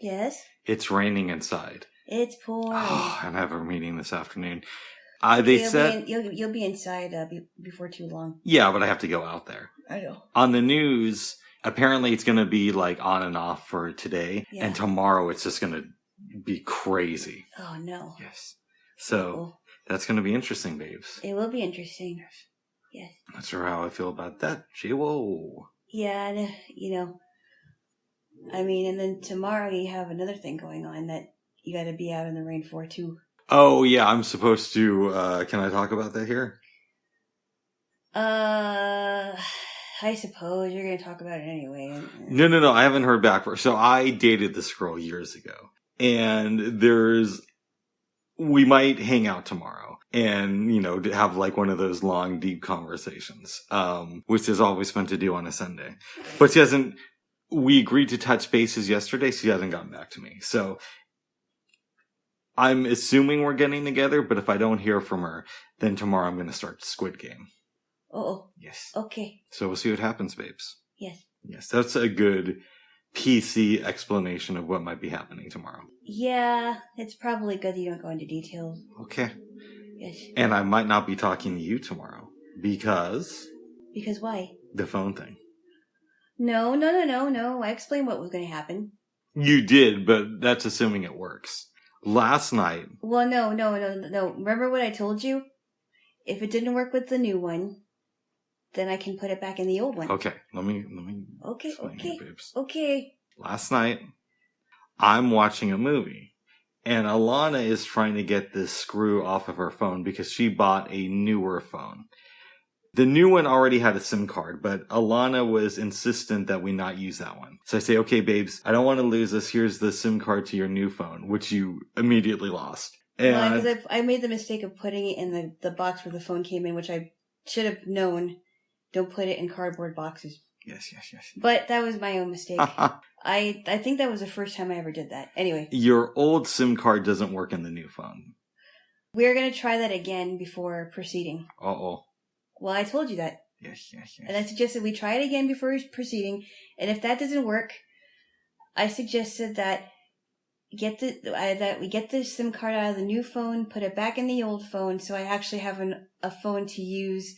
Yes? It's raining inside. It's pouring. Oh, and I have a meeting this afternoon. You'll be inside before too long. Yeah, but I have to go out there. I know. On the news, apparently it's going to be like on and off for today. Yeah. And tomorrow it's just going to be crazy. Oh, no. Yes. So that's going to be interesting, babes. It will be interesting. Yes. Not sure how I feel about that. Jaylo. Yeah, and then tomorrow you have another thing going on that you got to be out in the rain for, too. Oh, yeah, I'm supposed to, can I talk about that here? I suppose you're going to talk about it anyway. No, I haven't heard back from her. So I dated this girl years ago, and we might hang out tomorrow and, have like one of those long, deep conversations, which is always fun to do on a Sunday. But we agreed to touch bases yesterday, so she hasn't gotten back to me. So I'm assuming we're getting together, but if I don't hear from her, then tomorrow I'm going to start Squid Game. Oh. Yes. Okay. So we'll see what happens, babes. Yes. Yes, that's a good PC explanation of what might be happening tomorrow. Yeah, it's probably good that you don't go into details. Okay. Yes. And I might not be talking to you tomorrow because... Because why? The phone thing. No. I explained what was going to happen. You did, but that's assuming it works. Last night... Well, no. Remember what I told you? If it didn't work with the new one, then I can put it back in the old one. Okay, let me Okay. here, babes. Okay. Last night, I'm watching a movie, and Alana is trying to get this screw off of her phone because she bought a newer phone. The new one already had a SIM card, but Alana was insistent that we not use that one. So I say, okay, babes, I don't want to lose this. Here's the SIM card to your new phone, which you immediately lost. And because I made the mistake of putting it in the box where the phone came in, which I should have known. Don't put it in cardboard boxes. Yes. But that was my own mistake. I think that was the first time I ever did that. Anyway. Your old SIM card doesn't work in the new phone. We're going to try that again before proceeding. Uh-oh. Well, I told you that. Yes. And I suggested we try it again before proceeding. And if that doesn't work, I suggested that we get the SIM card out of the new phone, put it back in the old phone, so I actually have a phone to use,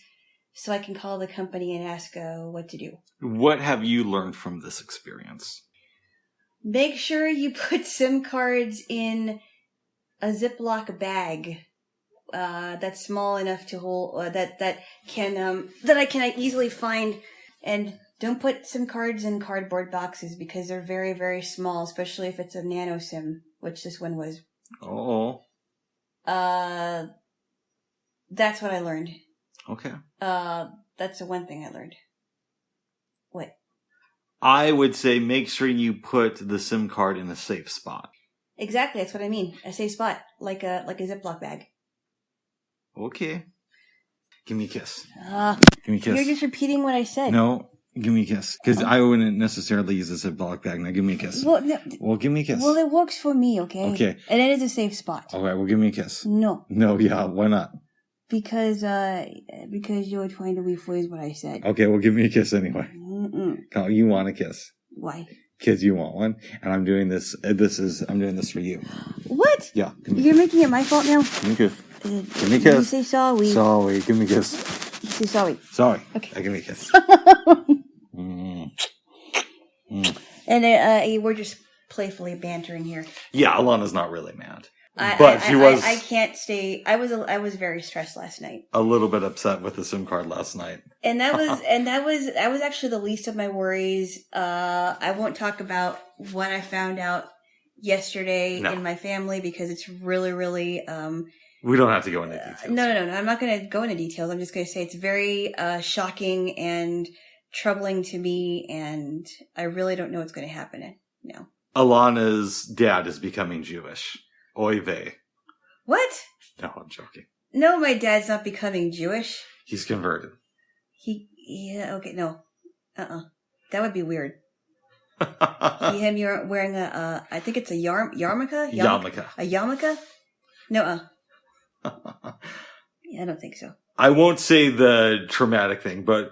so I can call the company and ask what to do. What have you learned from this experience? Make sure you put SIM cards in a Ziploc bag. That's small enough to hold, that I can easily find, and don't put SIM cards in cardboard boxes because they're very, very small, especially if it's a nano SIM, which this one was. Oh. That's what I learned. Okay. That's the one thing I learned. What? I would say make sure you put the SIM card in a safe spot. Exactly, that's what I mean. A safe spot, like a Ziploc bag. Okay. Give me a kiss. Give me a kiss. You're just repeating what I said. No, give me a kiss. Because I wouldn't necessarily use a Ziploc bag. Now give me a kiss. Well, give me a kiss. Well, it works for me, okay? Okay. And it is a safe spot. All right, well, give me a kiss. No. No, yeah, why not? Because you're trying to rephrase what I said. Okay, well, give me a kiss anyway. Mm-mm. You want a kiss. Why? Because you want one. And I'm doing this. I'm doing this for you. What? Yeah. You're making it my fault now? Give me a kiss. Give me a kiss. You say sorry. Sorry. Give me a kiss. You say sorry. Sorry. Okay. Give me a kiss. And we're just playfully bantering here. Yeah, Alana's not really mad. I can't stay. I was very stressed last night. A little bit upset with the SIM card last night. And that was actually the least of my worries. I won't talk about what I found out yesterday in my family because it's really, really, we don't have to go into details. No. I'm not going to go into details. I'm just going to say it's very, shocking and troubling to me. And I really don't know what's going to happen now. Alana's dad is becoming Jewish. Oy vey. What? No, I'm joking. No, my dad's not becoming Jewish. He's converted. No. That would be weird. You're wearing I think it's a yarmulke? Yarmulke. A yarmulke? No, I don't think so. I won't say the traumatic thing, but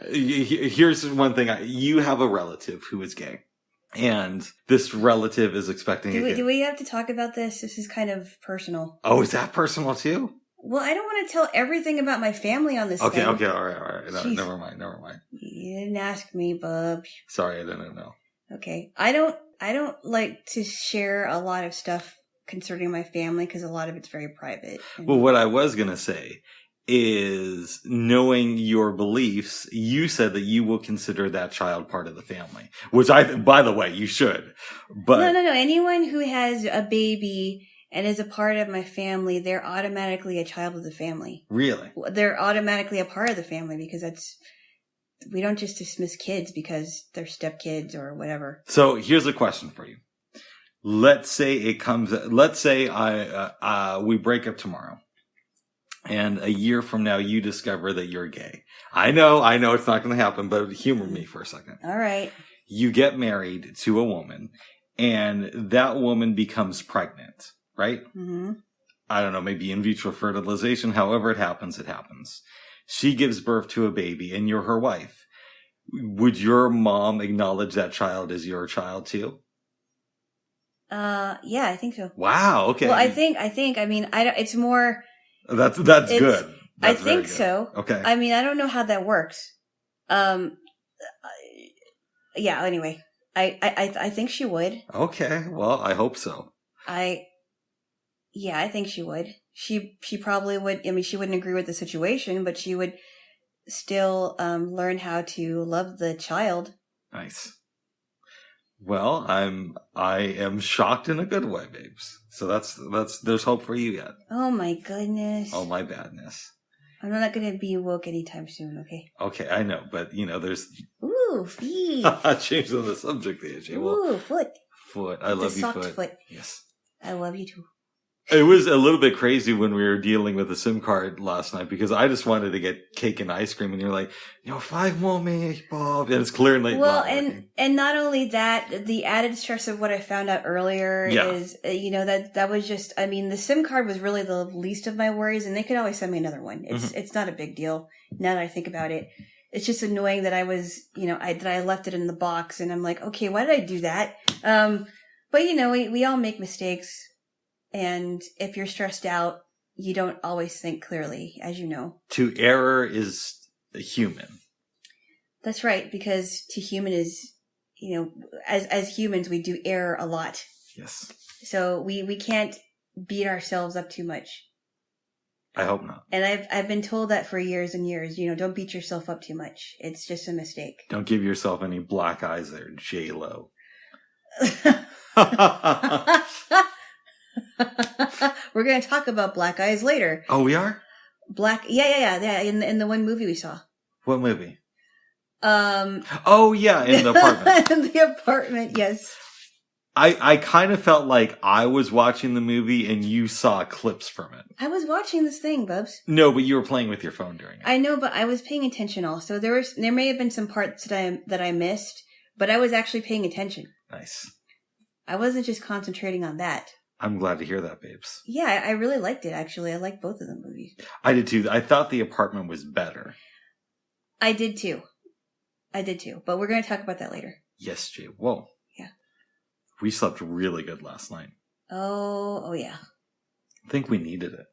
here's one thing. You have a relative who is gay. And this relative is expecting a kid. Do we have to talk about this? This is kind of personal. Oh, is that personal too? Well, I don't want to tell everything about my family on this thing. Okay, all right. No, never mind. You didn't ask me, bub. Sorry, I didn't know. Okay. I don't like to share a lot of stuff concerning my family because a lot of it's very private. Well, what I was going to say is, knowing your beliefs, you said that you will consider that child part of the family, which by the way, you should. But no. Anyone who has a baby and is a part of my family, they're automatically a child of the family. Really? They're automatically a part of the family because we don't just dismiss kids because they're stepkids or whatever. So here's a question for you. Let's say we break up tomorrow. And a year from now, you discover that you're gay. I know it's not going to happen, but humor me for a second. All right. You get married to a woman, and that woman becomes pregnant, right? Mm-hmm. I don't know, maybe in vitro fertilization. However it happens, it happens. She gives birth to a baby, and you're her wife. Would your mom acknowledge that child as your child too? Yeah, I think so. Wow. Okay. Well, I think. I mean, it's more. That's good. I think so. Okay. I mean, I don't know how that works. Yeah. Anyway, I think she would. Okay. Well, I hope so. I think she would. She probably would. I mean, she wouldn't agree with the situation, but she would still learn how to love the child. Nice. Well, I am shocked in a good way, babes. So there's hope for you yet. Oh my goodness. Oh my badness. I'm not going to be woke anytime soon, okay? Okay, I know, but there's... Ooh, feet. Changing the subject there, Jay. Ooh, foot. Foot. I love you, soft foot. Yes. I love you too. It was a little bit crazy when we were dealing with the SIM card last night because I just wanted to get cake and ice cream, and you're like, 5 more minutes, Bob, and it's clearly well, and not only that, the added stress of what I found out earlier is, that was just. I mean, the SIM card was really the least of my worries, and they could always send me another one. It's not a big deal now that I think about it. It's just annoying that I was, that I left it in the box, and I'm like, okay, why did I do that? But we all make mistakes. And if you're stressed out, you don't always think clearly, as you know. To error is human. That's right, because to human is, as humans, we do err a lot. Yes. So we can't beat ourselves up too much. I hope not. And I've been told that for years and years. Don't beat yourself up too much. It's just a mistake. Don't give yourself any black eyes there, Jaylo. We're going to talk about black eyes later. Oh, we are? Yeah. In the one movie we saw. What movie? Oh yeah, in the apartment. In the apartment, yes. I kind of felt like I was watching the movie and you saw clips from it. I was watching this thing, Bubs. No, but you were playing with your phone during it. I know, but I was paying attention also. There may have been some parts that I missed, but I was actually paying attention. Nice. I wasn't just concentrating on that. I'm glad to hear that, babes. Yeah, I really liked it, actually. I liked both of the movies. I did too. I thought The Apartment was better. I did too. But we're going to talk about that later. Yes, Jay. Whoa. Yeah. We slept really good last night. Oh yeah. I think we needed it.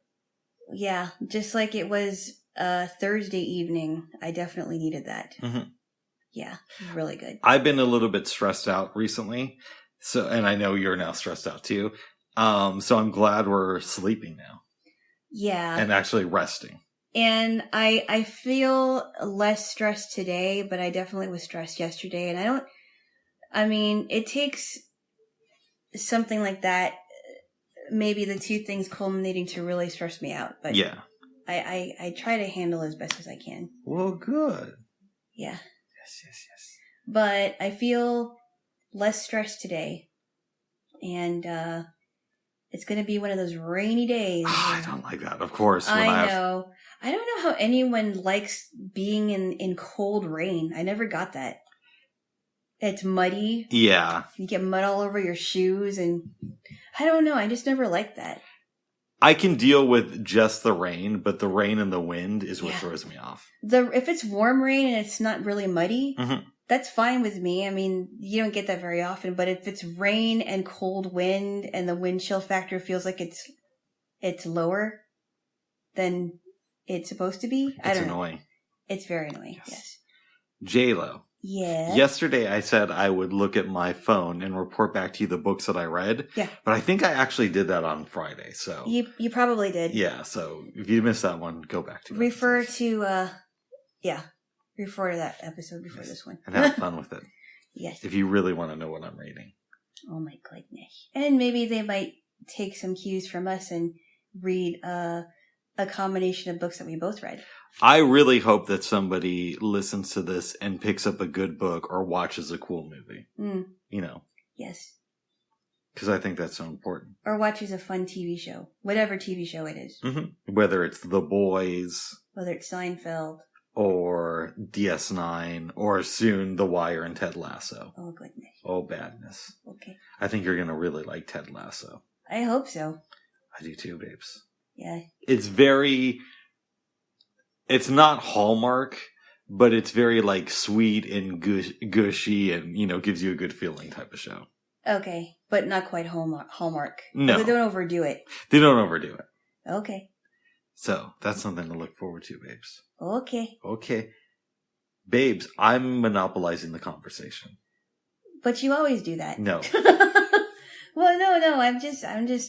Yeah, just like it was Thursday evening, I definitely needed that. Mm-hmm. Yeah, really good. I've been a little bit stressed out recently, and I know you're now stressed out too. So I'm glad we're sleeping now. Yeah. And actually resting. And I feel less stressed today, but I definitely was stressed yesterday. And it takes something like that, maybe the two things culminating to really stress me out. But yeah. I try to handle as best as I can. Well, good. Yeah. Yes. But I feel less stressed today. And it's going to be one of those rainy days. Oh, I don't like that, of course. I know. I don't know how anyone likes being in cold rain. I never got that. It's muddy. Yeah. You get mud all over your shoes, and I don't know. I just never liked that. I can deal with just the rain, but the rain and the wind is what throws me off. If it's warm rain and it's not really muddy, That's fine with me. I mean, you don't get that very often, but if it's rain and cold wind and the wind chill factor feels like it's lower than it's supposed to be, I don't know. It's annoying. It's very annoying, yes. Jaylo. Yeah. Yesterday I said I would look at my phone and report back to you the books that I read. Yeah. But I think I actually did that on Friday, so. You probably did. Yeah, so if you missed that one, go back to it. Refer to that episode before this one. And have fun with it. Yes. If you really want to know what I'm reading. Oh my goodness. And maybe they might take some cues from us and read a combination of books that we both read. I really hope that somebody listens to this and picks up a good book or watches a cool movie. You know. Yes. Because I think that's so important. Or watches a fun TV show. Whatever TV show it is. Mm-hmm. Whether it's The Boys. Whether it's Seinfeld. Or DS9. Or soon The Wire and Ted Lasso. Oh, goodness. Oh, badness. Okay. I think you're going to really like Ted Lasso. I hope so. I do too, babes. Yeah. It's not Hallmark, but it's very like sweet and gushy and, you know, gives you a good feeling type of show. Okay, but not quite Hallmark. No. They don't overdo it. They don't overdo it. Okay. So, that's something to look forward to, babes. Okay. Babes, I'm monopolizing the conversation. But you always do that. No. Well, no, I'm just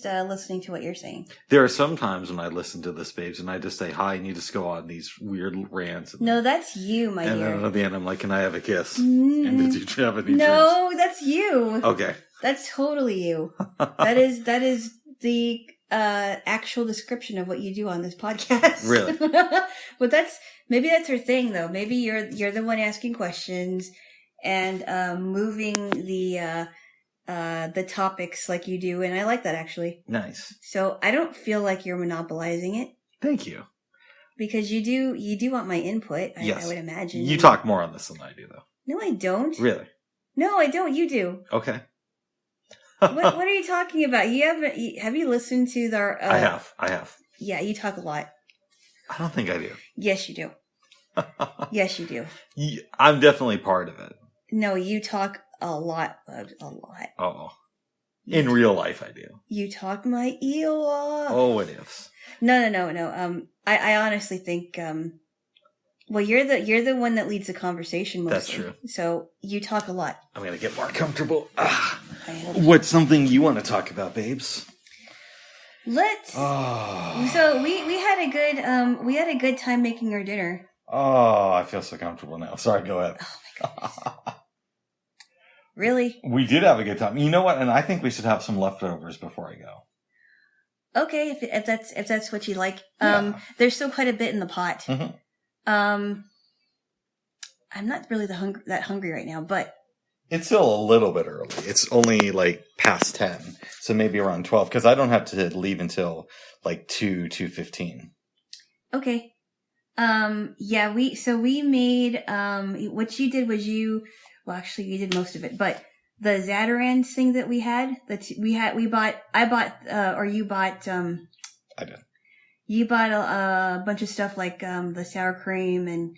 listening to what you're saying. There are some times when I listen to this, babes, and I just say, hi, and you just go on these weird rants. No, that's you, my dear. And then at the end, I'm like, can I have a kiss? And did you have any drinks? No, that's you. Okay. That's totally you. That is the actual description of what you do on this podcast. Really? But maybe that's her thing, though. Maybe you're the one asking questions and moving the topics like you do, and I like that, actually. Nice. So I don't feel like you're monopolizing it. Thank you. Because you do want my input, yes. I would imagine. You talk more on this than I do, though. No, I don't. Really? No, I don't. You do. Okay. What are you talking about? Have you listened to our... I have. Yeah, you talk a lot. I don't think I do. Yes, you do. Yes, you do. I'm definitely part of it. No, you talk a lot, Bugs. A lot. Oh. In real life, I do. You talk my ear off. Oh, what ifs? No. I honestly think, well, you're the one that leads the conversation mostly. That's true. So you talk a lot. I'm going to get more comfortable. What's something you want to talk about, babes? Let's. Oh. So we had a good time making our dinner. Oh, I feel so comfortable now. Sorry, go ahead. Oh my goodness. Really? We did have a good time. You know what? And I think we should have some leftovers before I go. Okay, if that's what you like. Yeah. There's still quite a bit in the pot. Mm-hmm. I'm not really that hungry right now, but it's still a little bit early. It's only like past 10, so maybe around 12, because I don't have to leave until like 2:15. Okay. Yeah, we made, what you did was well, actually you did most of it, but the Zatarans thing that we had, you bought, I did. You bought a bunch of stuff like, the sour cream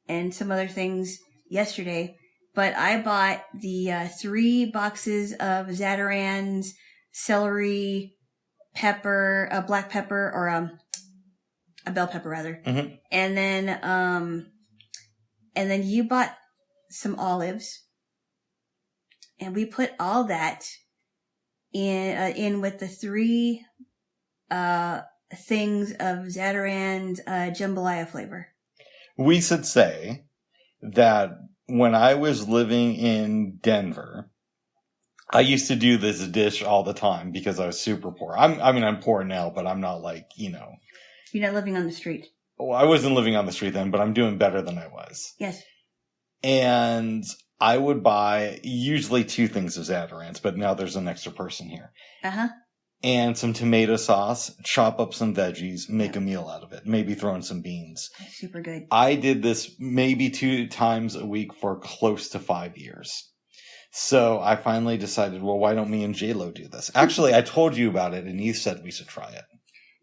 and some other things yesterday, but I bought the, 3 boxes of Zatarans, celery, pepper, black pepper, or, a bell pepper rather. Mm-hmm. And then you bought some olives, and we put all that in with the 3 things of Zatarans jambalaya flavor. We should say that when I was living in Denver, I used to do this dish all the time because I was super poor. I'm poor now, but I'm not like, you know. You're not living on the street. Well, I wasn't living on the street then, but I'm doing better than I was. Yes. And I would buy usually 2 things of Zatarans, but now there's an extra person here. Uh-huh. And some tomato sauce, chop up some veggies, make a meal out of it. Maybe throw in some beans. That's super good. I did this maybe 2 times a week for close to 5 years. So I finally decided, well, why don't me and Jaylo do this? Actually, I told you about it, and you said we should try it.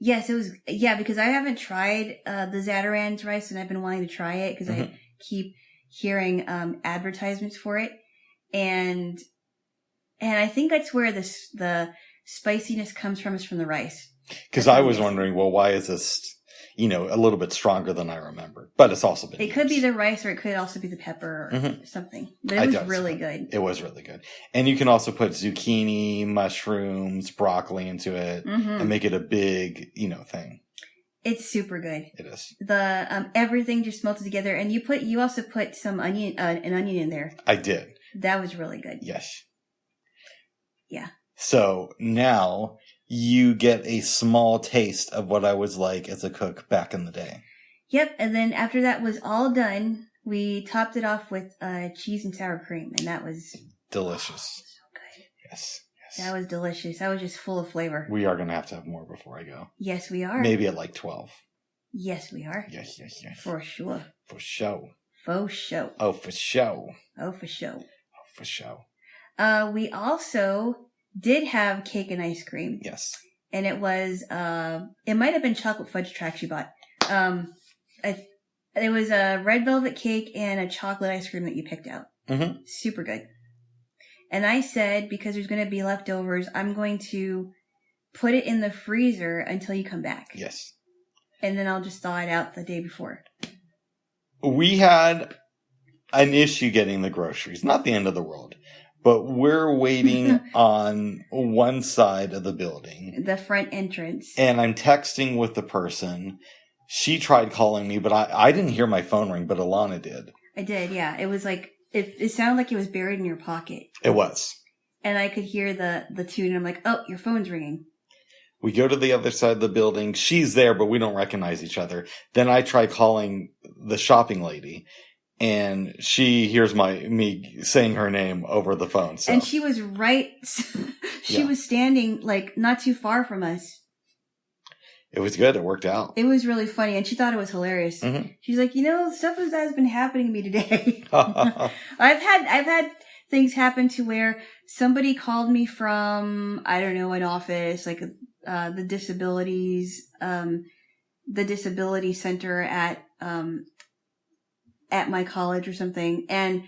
Yes, because I haven't tried the Zatarans rice, and I've been wanting to try it because I keep hearing advertisements for it, and I think that's where the spiciness comes from, is from the rice. Because I was wondering, well, why is this, a little bit stronger than I remembered? But it's also been It could be the rice, or it could also be the pepper or something. But it was really good. It was really good. And you can also put zucchini, mushrooms, broccoli into it and make it a big, thing. It's super good. It is. The everything just melted together, and you also put some an onion in there. I did. That was really good. Yes. Yeah. So now you get a small taste of what I was like as a cook back in the day. Yep, and then after that was all done, we topped it off with cheese and sour cream, and that was delicious. So good. Yes. That was delicious. That was just full of flavor. We are going to have more before I go. Yes, we are. Maybe at like 12. Yes, we are. Yes. For sure. For show. Faux show. Oh, for show. Oh, for show. Oh, for show. We also did have cake and ice cream. Yes. And it was, it might have been chocolate fudge tracks you bought. It was a red velvet cake and a chocolate ice cream that you picked out. Mm-hmm. Super good. And I said, because there's going to be leftovers, I'm going to put it in the freezer until you come back. Yes. And then I'll just thaw it out the day before. We had an issue getting the groceries. Not the end of the world. But we're waiting on one side of the building. The front entrance. And I'm texting with the person. She tried calling me, but I didn't hear my phone ring, but Alana did. I did, yeah. It was like, it sounded like it was buried in your pocket. It was. And I could hear the tune, and I'm like, oh, your phone's ringing. We go to the other side of the building. She's there, but we don't recognize each other. Then I try calling the shopping lady. And she hears me saying her name over the phone. So. And she was right. She was standing like not too far from us. It was good. It worked out. It was really funny. And she thought it was hilarious. Mm-hmm. She's like, stuff has been happening to me today. I've had things happen to where somebody called me from, I don't know, an office, like the disability center at my college or something, and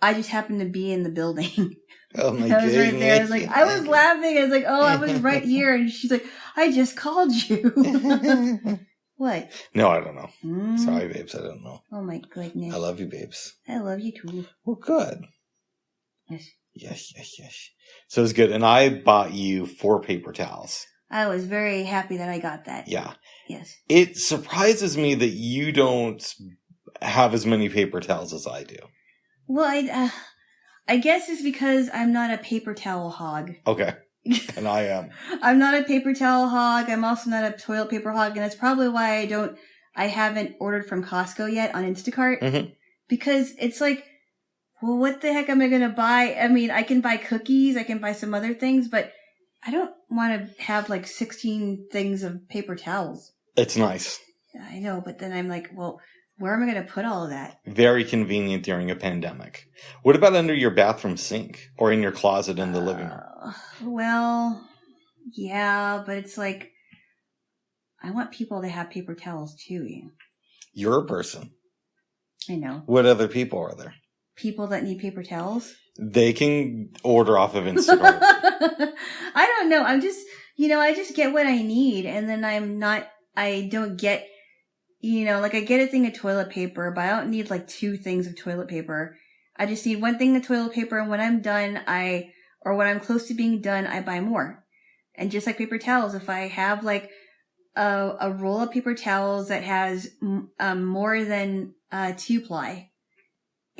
I just happened to be in the building. Oh my goodness. I was goodness. right there. I was like, I was laughing. I was like, oh, I was right here. And she's like, I just called you. What? No, I don't know. Sorry, babes. I don't know. Oh my goodness. I love you, babes. I love you too. Well, good. Yes. Yes. So it's good. And I bought you 4 paper towels. I was very happy that I got that. Yeah. Yes. It surprises me that you don't have as many paper towels as I do. Well, I guess it's because I'm not a paper towel hog. Okay. And I am. I'm not a paper towel hog. I'm also not a toilet paper hog. And that's probably why I haven't ordered from Costco yet on Instacart. Mm-hmm. Because it's like, well, what the heck am I going to buy? I mean, I can buy cookies. I can buy some other things, but I don't want to have like 16 things of paper towels. It's nice. I know, but then I'm like, well, where am I going to put all of that? Very convenient during a pandemic. What about under your bathroom sink or in your closet in the living room? Well, yeah, but it's like, I want people to have paper towels too. You're a person. I know. What other people are there? People that need paper towels? They can order off of Instagram. I don't know. I'm just, I just get what I need, and then I don't get, like I get a thing of toilet paper, but I don't need like 2 things of toilet paper. I just need 1 thing of toilet paper, and when I'm done, or when I'm close to being done, I buy more. And just like paper towels, if I have like a roll of paper towels that has more than 2-ply,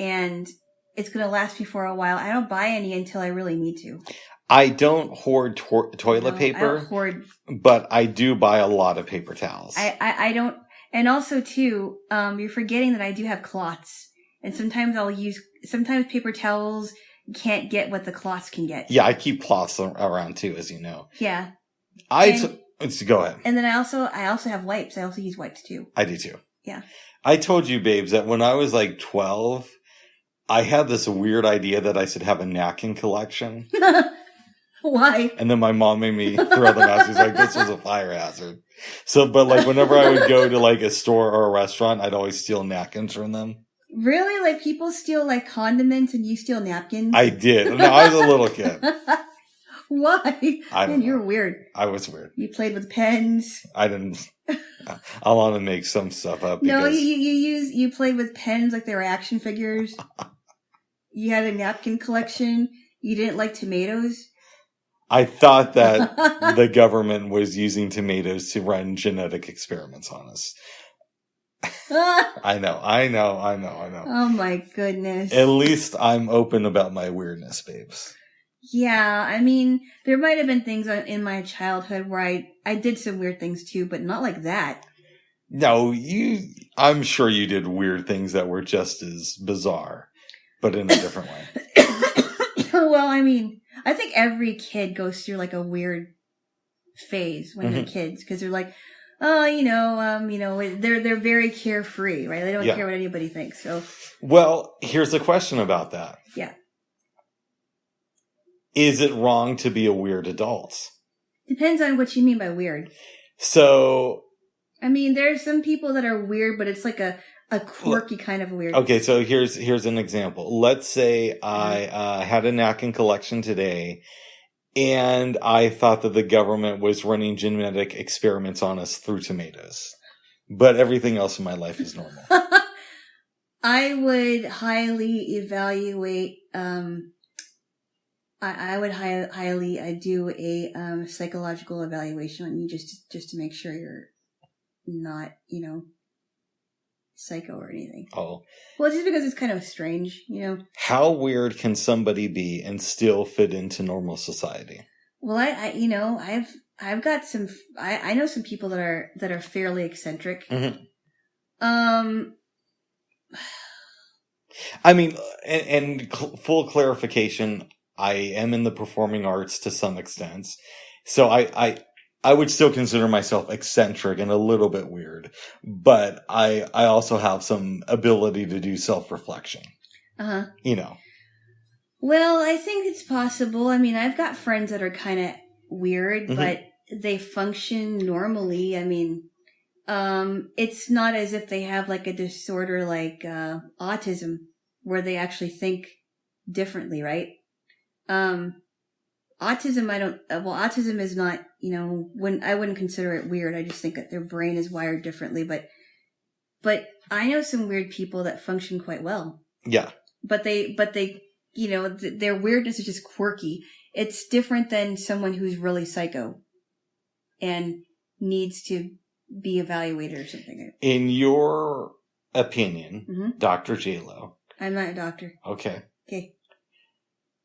and it's going to last me for a while, I don't buy any until I really need to. I don't hoard toilet paper, I don't hoard, but I do buy a lot of paper towels. I don't, and also too, you're forgetting that I do have cloths, and sometimes paper towels can't get what the cloths can get. Yeah, I keep cloths around too, as you know. Yeah. Go ahead. And then I also have wipes. I also use wipes too. I do too. Yeah. I told you, babes, that when I was like 12, I had this weird idea that I should have a napkin collection. Why? And then my mom made me throw them out. She's like, this was a fire hazard. So, but like whenever I would go to like a store or a restaurant, I'd always steal napkins from them. Really? Like people steal like condiments and you steal napkins? I did. No, I was a little kid. Why? I don't Man, know. you're weird. I was weird. You played with pens. I didn't. Alana makes some stuff up. No, Because you played with pens like they were action figures. You had a napkin collection. You didn't like tomatoes. I thought that the government was using tomatoes to run genetic experiments on us. I know. Oh my goodness. At least I'm open about my weirdness, babes. Yeah, I mean, there might have been things in my childhood where I did some weird things too, but not like that. No, I'm sure you did weird things that were just as bizarre, but in a different way. Well, I mean, I think every kid goes through like a weird phase when they're kids because they're like, oh, they're very carefree, right? They don't care what anybody thinks. So, well, here's a question about that. Yeah. Is it wrong to be a weird adult? Depends on what you mean by weird. So, I mean, there's some people that are weird, but it's like a quirky kind of weird. Okay, so here's an example. Let's say I had a napkin collection today, and I thought that the government was running genetic experiments on us through tomatoes, but everything else in my life is normal. I would highly evaluate. I would highly do a psychological evaluation on you just to make sure you're not, psycho or anything. Oh. Well, just because it's kind of strange, How weird can somebody be and still fit into normal society? Well, I've got some. I know some people that are fairly eccentric. Mm-hmm. I mean, and full clarification. I am in the performing arts to some extent, so I would still consider myself eccentric and a little bit weird, but I also have some ability to do self-reflection. Uh-huh. Well, I think it's possible. I mean, I've got friends that are kind of weird, but they function normally. I mean, it's not as if they have like a disorder like autism where they actually think differently, right? Autism, autism is not, I wouldn't consider it weird. I just think that their brain is wired differently, but I know some weird people that function quite well. Yeah. But they, their weirdness is just quirky. It's different than someone who's really psycho and needs to be evaluated or something. In your opinion, Dr. Jaylo. I'm not a doctor. Okay. Okay.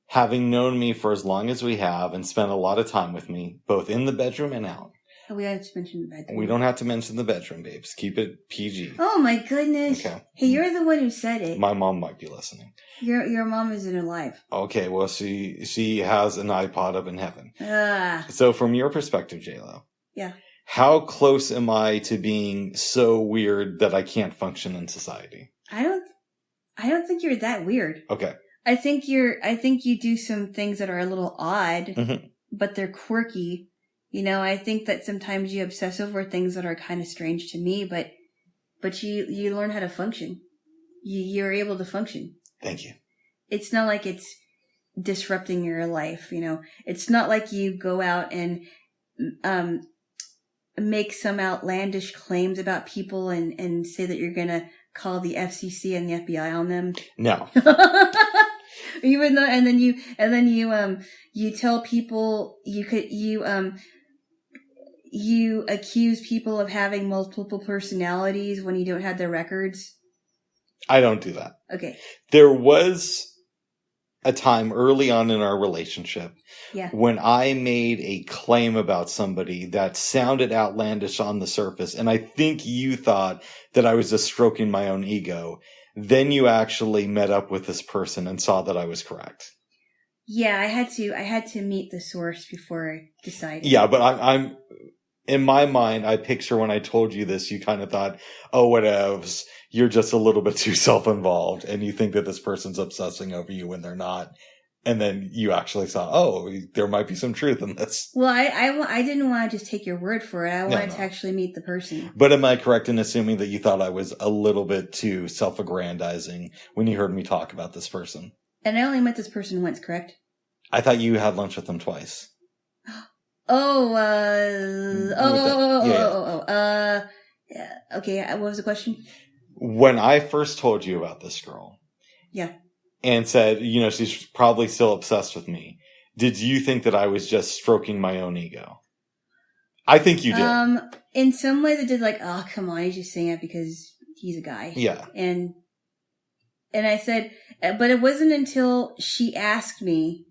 Having known me for as long as we have and spent a lot of time with me, both in the bedroom and out. Oh, we have to mention the bedroom. We don't have to mention the bedroom, babes. Keep it PG. Oh my goodness. Okay. Hey, you're the one who said it. My mom might be listening. Your mom isn't alive. Okay, well, she has an iPod up in heaven. So from your perspective, Jaylo. Yeah. How close am I to being so weird that I can't function in society? I don't think you're that weird. Okay. I think you do some things that are a little odd, but they're quirky. I think that sometimes you obsess over things that are kind of strange to me, but you learn how to function. You're able to function. Thank you. It's not like it's disrupting your life, It's not like you go out and make some outlandish claims about people and say that you're gonna call the FCC and the FBI on them. No. Even though, and then you tell people you accuse people of having multiple personalities when you don't have their records. I don't do that. Okay. There was a time early on in our relationship when I made a claim about somebody that sounded outlandish on the surface, and I think you thought that I was just stroking my own ego. Then you actually met up with this person and saw that I was correct. Yeah, I had to meet the source before I decided. Yeah, but I'm in my mind, I picture when I told you this, you kind of thought, oh, whatevs, you're just a little bit too self-involved and you think that this person's obsessing over you when they're not. And then you actually saw, oh, there might be some truth in this. Well, I didn't want to just take your word for it. I wanted to actually meet the person. But am I correct in assuming that you thought I was a little bit too self-aggrandizing when you heard me talk about this person? And I only met this person once, correct? I thought you had lunch with them twice. Okay, what was the question? When I first told you about this girl. Yeah. And said, she's probably still obsessed with me. Did you think that I was just stroking my own ego? I think you did. In some ways it did, like, oh, come on, he's just saying it because he's a guy. Yeah. And I said, but it wasn't until she asked me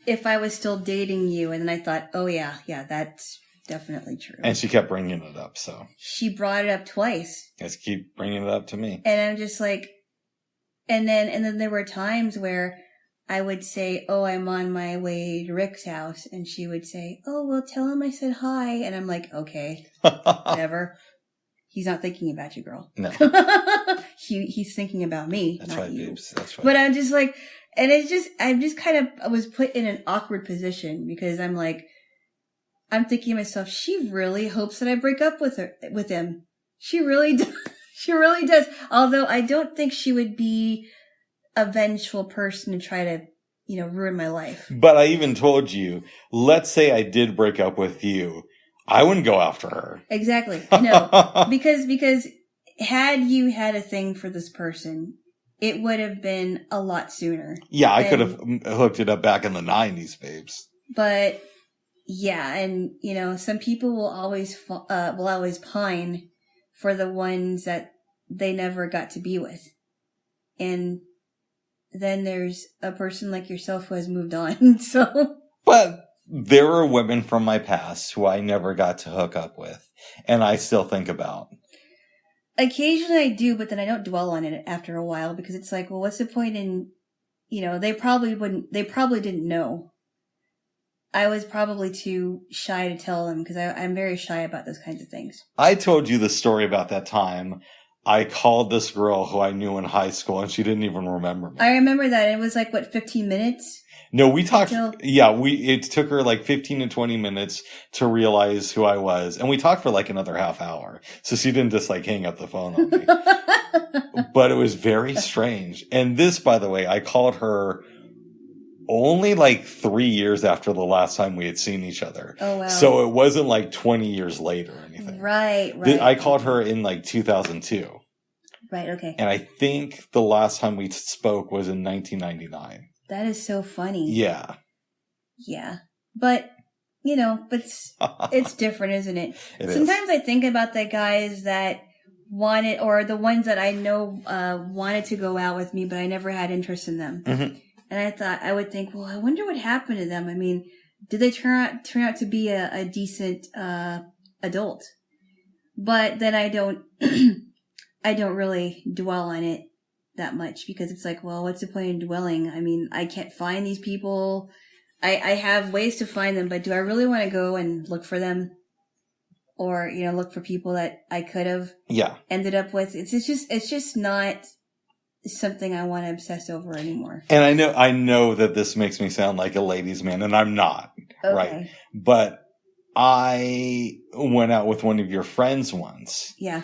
if I was still dating you, and then I thought, oh yeah, that's definitely true. And she kept bringing it up, so. She brought it up twice. Just keep bringing it up to me. And I'm just like, and then there were times where I would say, oh, I'm on my way to Rick's house. And she would say, oh, well, tell him I said hi. And I'm like, okay, whatever. He's not thinking about you, girl. No. He's thinking about me. That's not right, you. babes. That's right. But I'm just like, and I'm just kind of, I was put in an awkward position because I'm like, I'm thinking to myself, she really hopes that I break up with him. She really does. She really does. Although I don't think she would be a vengeful person to try to, ruin my life. But I even told you, let's say I did break up with you. I wouldn't go after her. Exactly. No. because had you had a thing for this person, it would have been a lot sooner. Yeah, I could have hooked it up back in the 90s, babes. But yeah, and some people will always pine for the ones that they never got to be with. And then there's a person like yourself who has moved on, so. But there are women from my past who I never got to hook up with, and I still think about. Occasionally I do, but then I don't dwell on it after a while, because it's like, well, what's the point in, they probably didn't know. I was probably too shy to tell them, because I'm very shy about those kinds of things. I told you the story about that time I called this girl who I knew in high school, and she didn't even remember me. I remember that. It was like, 15 minutes? No, we talked. It took her like 15 to 20 minutes to realize who I was. And we talked for like another half hour. So she didn't just like hang up the phone on me. But it was very strange. And this, by the way, I called her only like 3 years after the last time we had seen each other. Oh, wow. So it wasn't like 20 years later or anything. Right. I called her in like 2002. Right, okay. And I think the last time we spoke was in 1999. That is so funny. Yeah. Yeah. But, it's different, isn't it? Sometimes I think about the guys that wanted, or the ones that I know wanted to go out with me, but I never had interest in them. Mm-hmm. And I would think, well, I wonder what happened to them. I mean, did they turn out to be a decent adult? But then I don't really dwell on it that much, because it's like, well, what's the point in dwelling? I mean, I can't find these people. I have ways to find them, but do I really want to go and look for them? Or, look for people that I could have ended up with? It's just not something I want to obsess over anymore. And I know that this makes me sound like a ladies' man, and I'm not, okay. Right? But I went out with one of your friends once. Yeah.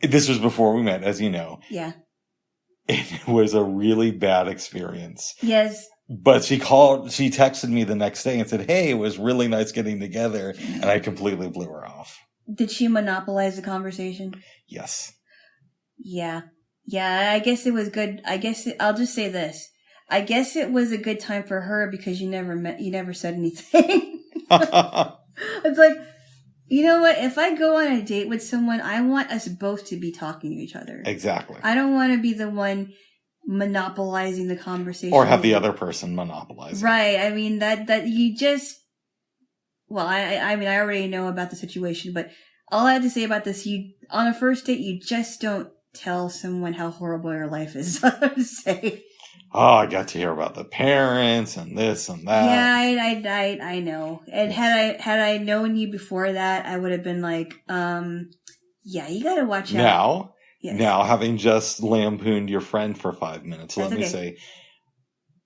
This was before we met, as you know. Yeah. It was a really bad experience. Yes. But she texted me the next day and said, hey, it was really nice getting together. And I completely blew her off. Did she monopolize the conversation? Yes. Yeah. Yeah, I guess it was good. I'll just say this. I guess it was a good time for her because you never said anything. It's like, you know what? If I go on a date with someone, I want us both to be talking to each other. Exactly. I don't want to be the one monopolizing the conversation. Or have the other person monopolize it. Right. I mean, that you just, well, I mean, I already know about the situation, but all I have to say about this, on a first date, you just don't tell someone how horrible your life is. I have to say. Oh, I got to hear about the parents and this and that. Yeah, I know. And had I known you before that, I would have been like, yeah, you gotta watch out. Now, having just lampooned your friend for 5 minutes, let me say,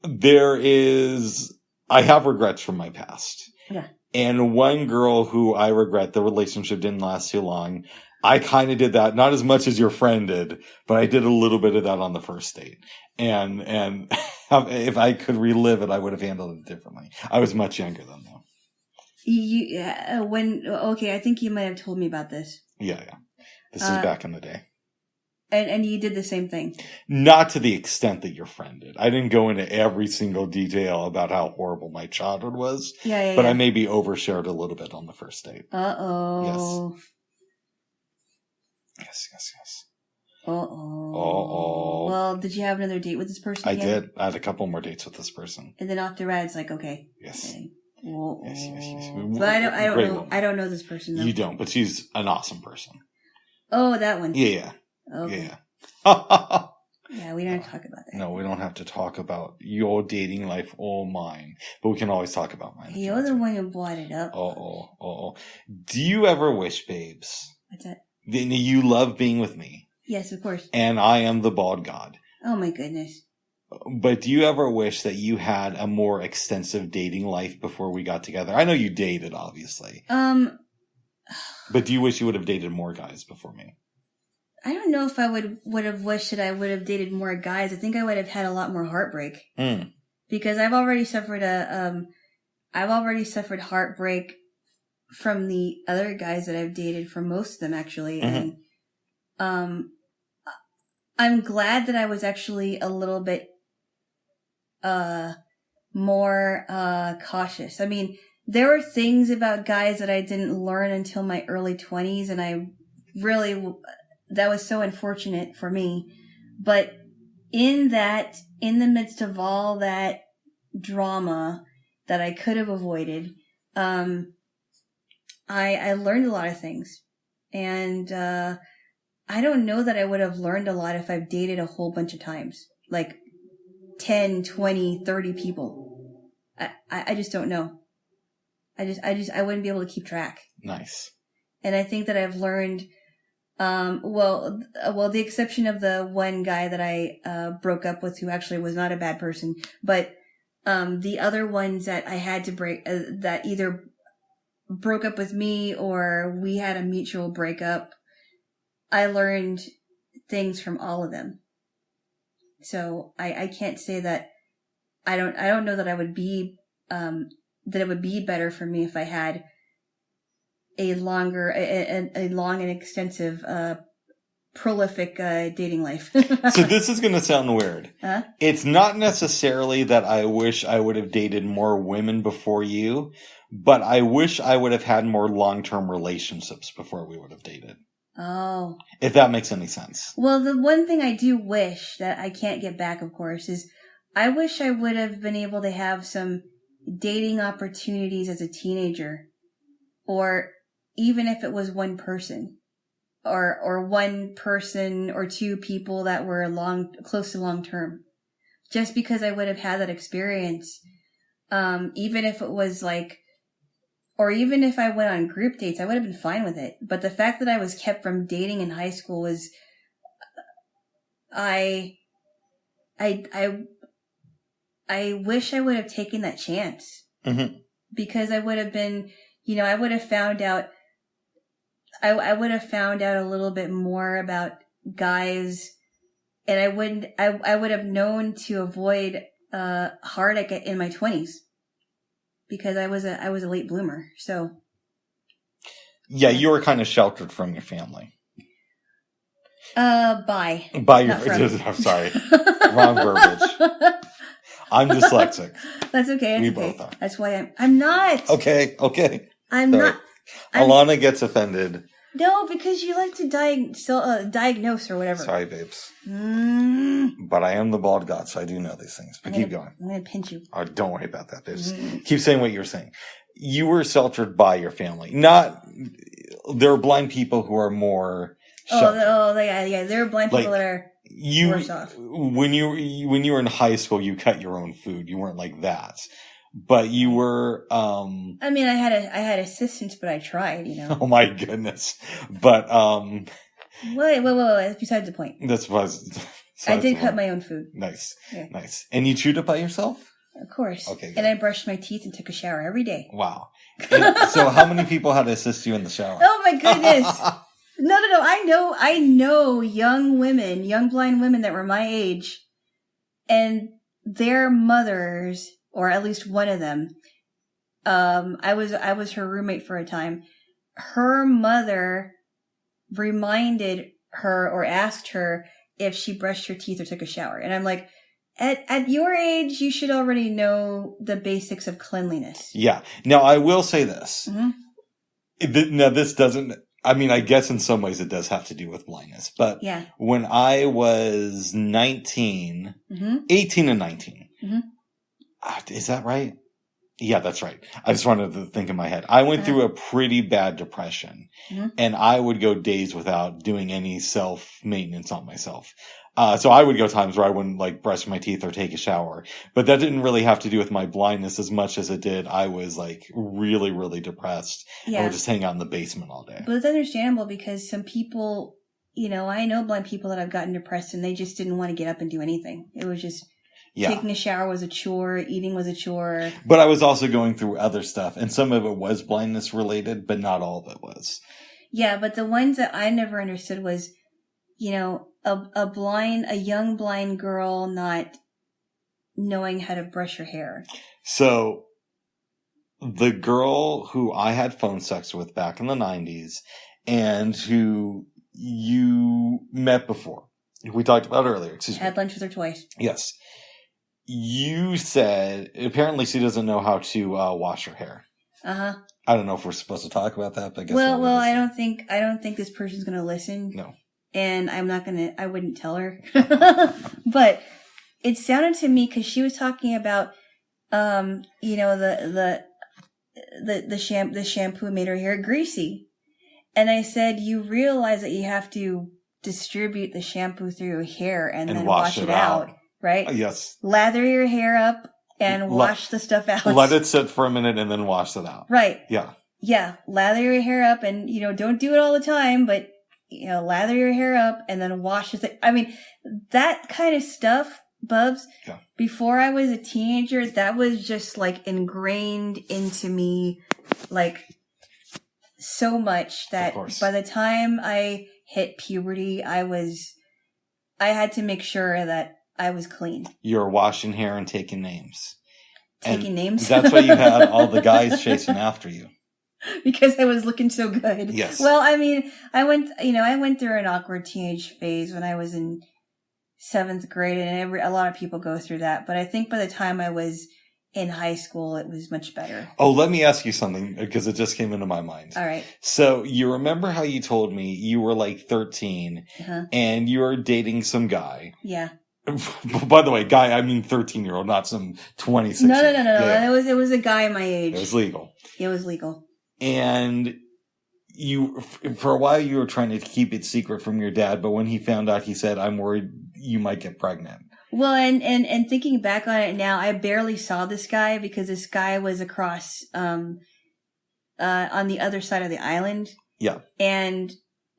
I have regrets from my past. Yeah. And one girl who I regret, the relationship didn't last too long. I kind of did that, not as much as your friend did, but I did a little bit of that on the first date. And if I could relive it, I would have handled it differently. I was much younger then, though. Okay, I think you might have told me about this. Yeah. This is back in the day. And you did the same thing? Not to the extent that your friend did. I didn't go into every single detail about how horrible my childhood was. But I maybe overshared a little bit on the first date. Uh-oh. Yes. Uh-oh. Well, did you have another date with this person again? I did. I had a couple more dates with this person. And then after that, it's like, okay. Yes. Okay. Yes. But I don't know this person, though. You don't, but she's an awesome person. Oh, that one. Yeah. Okay. Yeah. Yeah, we don't talk about that. No, we don't have to talk about your dating life or mine, but we can always talk about mine. You're the one who brought it up. Do you ever wish, babes? What's that? You love being with me. Yes, of course. And I am the bald god. Oh my goodness. But do you ever wish that you had a more extensive dating life before we got together? I know you dated, obviously. But do you wish you would have dated more guys before me? I don't know if I would have wished that I would have dated more guys. I think I would have had a lot more heartbreak. Because I've already suffered heartbreak from the other guys that I've dated, from most of them actually. And I'm glad that I was actually a little bit more cautious. I mean, there were things about guys that I didn't learn until my early 20s, and that was so unfortunate for me. But in the midst of all that drama that I could have avoided, I learned a lot of things. And I don't know that I would have learned a lot if I've dated a whole bunch of times. Like 10, 20, 30 people. I just don't know. I wouldn't be able to keep track. Nice. And I think that I've learned, the exception of the one guy that I broke up with, who actually was not a bad person, but the other ones that I had to break, that either broke up with me or we had a mutual breakup, I learned things from all of them. So I can't say that I don't know that I would be that it would be better for me if I had a long and extensive prolific dating life. So this is going to sound weird. Huh? It's not necessarily that I wish I would have dated more women before you, but I wish I would have had more long-term relationships before we would have dated. Oh. If that makes any sense. Well, the one thing I do wish that I can't get back, of course, is I wish I would have been able to have some dating opportunities as a teenager, or even if it was one person, or one person or two people that were close to long term, just because I would have had that experience. Even if it was like, or even if I went on group dates, I would have been fine with it. But the fact that I was kept from dating in high school was, I wish I would have taken that chance. Mm-hmm. Because I would have been, I would have found out, I would have found out a little bit more about guys, and I would have known to avoid heartache in my 20s. Because I was a late bloomer, so. Yeah, you were kind of sheltered from your family. By your, I'm sorry, wrong verbiage. I'm dyslexic. That's okay. We okay. both are. That's why I'm not. Okay. I'm sorry. not. Alana gets offended. No, because you like to diagnose or whatever. Sorry, babes. But I am the bald god, so I do know these things. But keep going. I'm going to pinch you. Oh, don't worry about that, babes. Keep saying what you're saying. You were sheltered by your family. There are blind people who are more sheltered. Yeah. There are blind people that are worse off. When you were in high school, you cut your own food. You weren't like that. But you were, I mean, I had assistance, but I tried, Oh my goodness. But, Wait, that's besides the point. That's I did cut my own food. Nice. Yeah. Nice. And you chewed it by yourself? Of course. Okay. Good. And I brushed my teeth and took a shower every day. Wow. And so how many people had to assist you in the shower? Oh my goodness. No. I know young women, young blind women that were my age, and their mothers, or at least one of them, I was her roommate for a time. Her mother reminded her or asked her if she brushed her teeth or took a shower. And I'm like, at your age, you should already know the basics of cleanliness. Yeah. Now, I will say this. Mm-hmm. Now, this doesn't, I mean, I guess in some ways it does have to do with blindness. But yeah. When I was 19, 18 and 19, is that right? Yeah, that's right. I just wanted to think in my head. I went through a pretty bad depression, and I would go days without doing any self-maintenance on myself. So I would go times where I wouldn't like brush my teeth or take a shower, but that didn't really have to do with my blindness as much as it did. I was like really, really depressed and would just hang out in the basement all day. But it's understandable because some people, I know blind people that have gotten depressed and they just didn't want to get up and do anything. It was just taking a shower was a chore, eating was a chore. But I was also going through other stuff, and some of it was blindness related, but not all of it was. Yeah, but the ones that I never understood was, a young blind girl not knowing how to brush her hair. So, the girl who I had phone sex with back in the 90s and who you met before, we talked about earlier, Had lunch with her twice. Yes. You said, apparently she doesn't know how to wash her hair. Uh-huh. I don't know if we're supposed to talk about that, but I guess well, I don't think this person's going to listen. No. And I wouldn't tell her. But it sounded to me, because she was talking about, the shampoo made her hair greasy. And I said, you realize that you have to distribute the shampoo through your hair and then wash it out, right? Yes. Lather your hair up and wash the stuff out. Let it sit for a minute and then wash it out. Right. Yeah. Yeah. Lather your hair up and, don't do it all the time, but, lather your hair up and then wash it. I mean, that kind of stuff, Bubs, before I was a teenager, that was just like ingrained into me, like so much that by the time I hit puberty, I had to make sure that I was clean. You're washing hair and taking names. Taking names? That's why you had all the guys chasing after you. Because I was looking so good. Yes. Well, I mean, I went through an awkward teenage phase when I was in 7th grade, and a lot of people go through that. But I think by the time I was in high school, it was much better. Oh, let me ask you something, because it just came into my mind. All right. So you remember how you told me you were like 13 and you were dating some guy? Yeah. By the way, guy, I mean 13-year-old, not some 26. No. Yeah. It was a guy my age. It was legal. It was legal. And you, for a while, you were trying to keep it secret from your dad, but when he found out, he said, "I'm worried you might get pregnant." Well, and thinking back on it now, I barely saw this guy because this guy was across, on the other side of the island. Yeah. On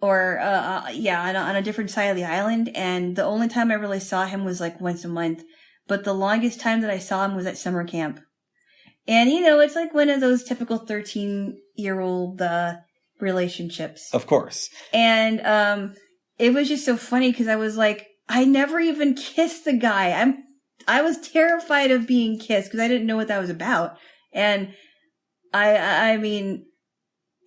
a different side of the island. And the only time I really saw him was like once a month. But the longest time that I saw him was at summer camp. And, it's like one of those typical 13-year-old relationships. Of course. And it was just so funny because I was like, I never even kissed the guy. I was terrified of being kissed because I didn't know what that was about. And I mean,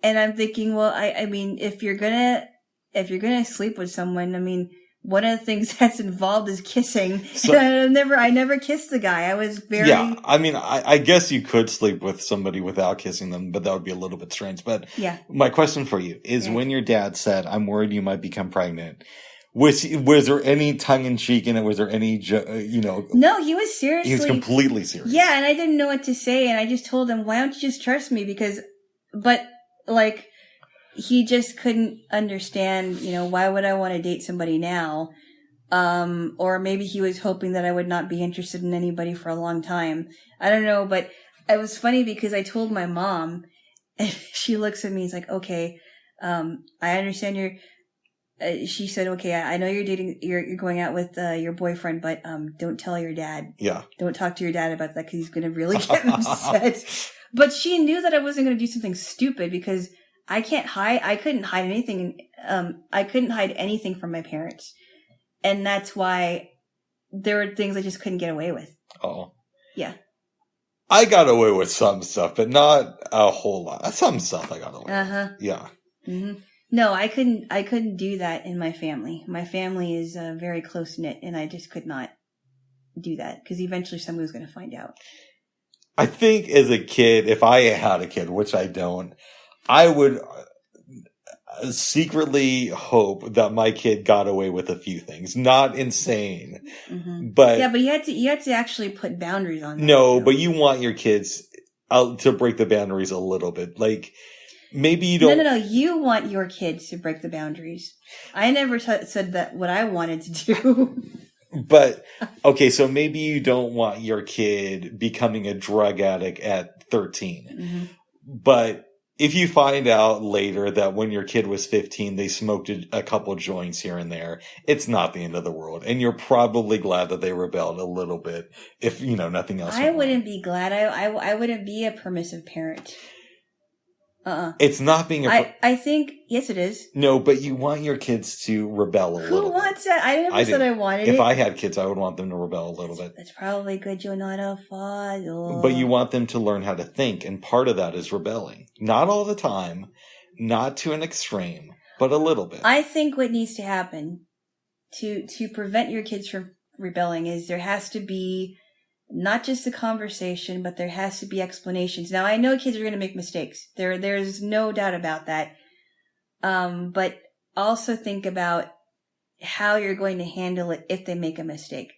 and I'm thinking, well, I mean, if you're gonna sleep with someone, I mean, one of the things that's involved is kissing. So, and I never kissed the guy. I was very... Yeah, I mean, I guess you could sleep with somebody without kissing them, but that would be a little bit strange. But my question for you is when your dad said, "I'm worried you might become pregnant," was there any tongue-in-cheek in it? Was there any, No, he was seriously... He was completely serious. Yeah, and I didn't know what to say, and I just told him, why don't you just trust me? But he just couldn't understand, why would I want to date somebody now? Or maybe he was hoping that I would not be interested in anybody for a long time. I don't know, but it was funny because I told my mom, and she looks at me, and is like, okay, I understand she said, "Okay, I know you're going out with your boyfriend, but don't tell your dad. Yeah. Don't talk to your dad about that because he's going to really get upset." But she knew that I wasn't going to do something stupid because I couldn't hide anything. I couldn't hide anything from my parents, and that's why there were things I just couldn't get away with. Oh. Yeah. I got away with some stuff, but not a whole lot. Some stuff I got away with. Yeah. Mm-hmm. No, I couldn't do that in my family. My family is very close knit, and I just could not do that because eventually somebody was going to find out. I think as a kid, if I had a kid, which I don't, I would secretly hope that my kid got away with a few things. Not insane, but yeah, but you had to actually put boundaries on that. No, but you want your kids to break the boundaries a little bit. Like maybe you don't. No. You want your kids to break the boundaries. I never said that what I wanted to do. But okay, so maybe you don't want your kid becoming a drug addict at 13, but if you find out later that when your kid was 15, they smoked a couple joints here and there, it's not the end of the world. And you're probably glad that they rebelled a little bit, if, nothing else. I wouldn't be glad. I wouldn't be a permissive parent. It's not being I think, yes, it is. No, but you want your kids to rebel a little bit. Who wants that? I never said I wanted it. If I had kids, I would want them to rebel a little bit. That's probably good you're not a father. But you want them to learn how to think, and part of that is rebelling. Not all the time, not to an extreme, but a little bit. I think what needs to happen to prevent your kids from rebelling is there has to be not just a conversation, but there has to be explanations. Now, I know kids are going to make mistakes. There's no doubt about that. But also think about how you're going to handle it if they make a mistake.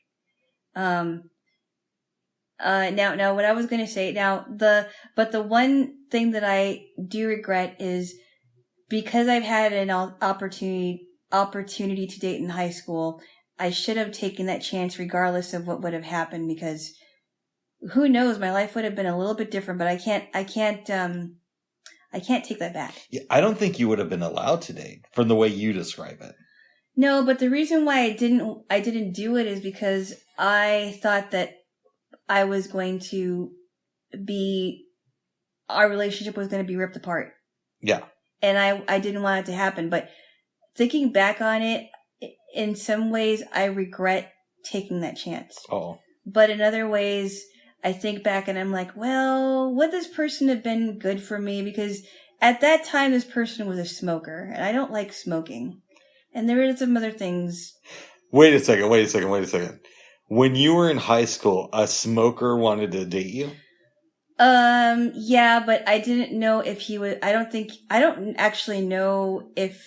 Now, what I was going to say but the one thing that I do regret is because I've had an opportunity to date in high school, I should have taken that chance regardless of what would have happened because who knows, my life would have been a little bit different, but I can't take that back. Yeah, I don't think you would have been allowed to date from the way you describe it. No, but the reason why I didn't do it is because I thought that I was going to our relationship was going to be ripped apart. Yeah. And I didn't want it to happen, but thinking back on it, in some ways, I regret taking that chance. Oh. But in other ways, I think back and I'm like, well, would this person have been good for me? Because at that time, this person was a smoker, and I don't like smoking. And there are some other things. Wait a second. When you were in high school, a smoker wanted to date you? Yeah, but I didn't know if he would. I don't actually know if.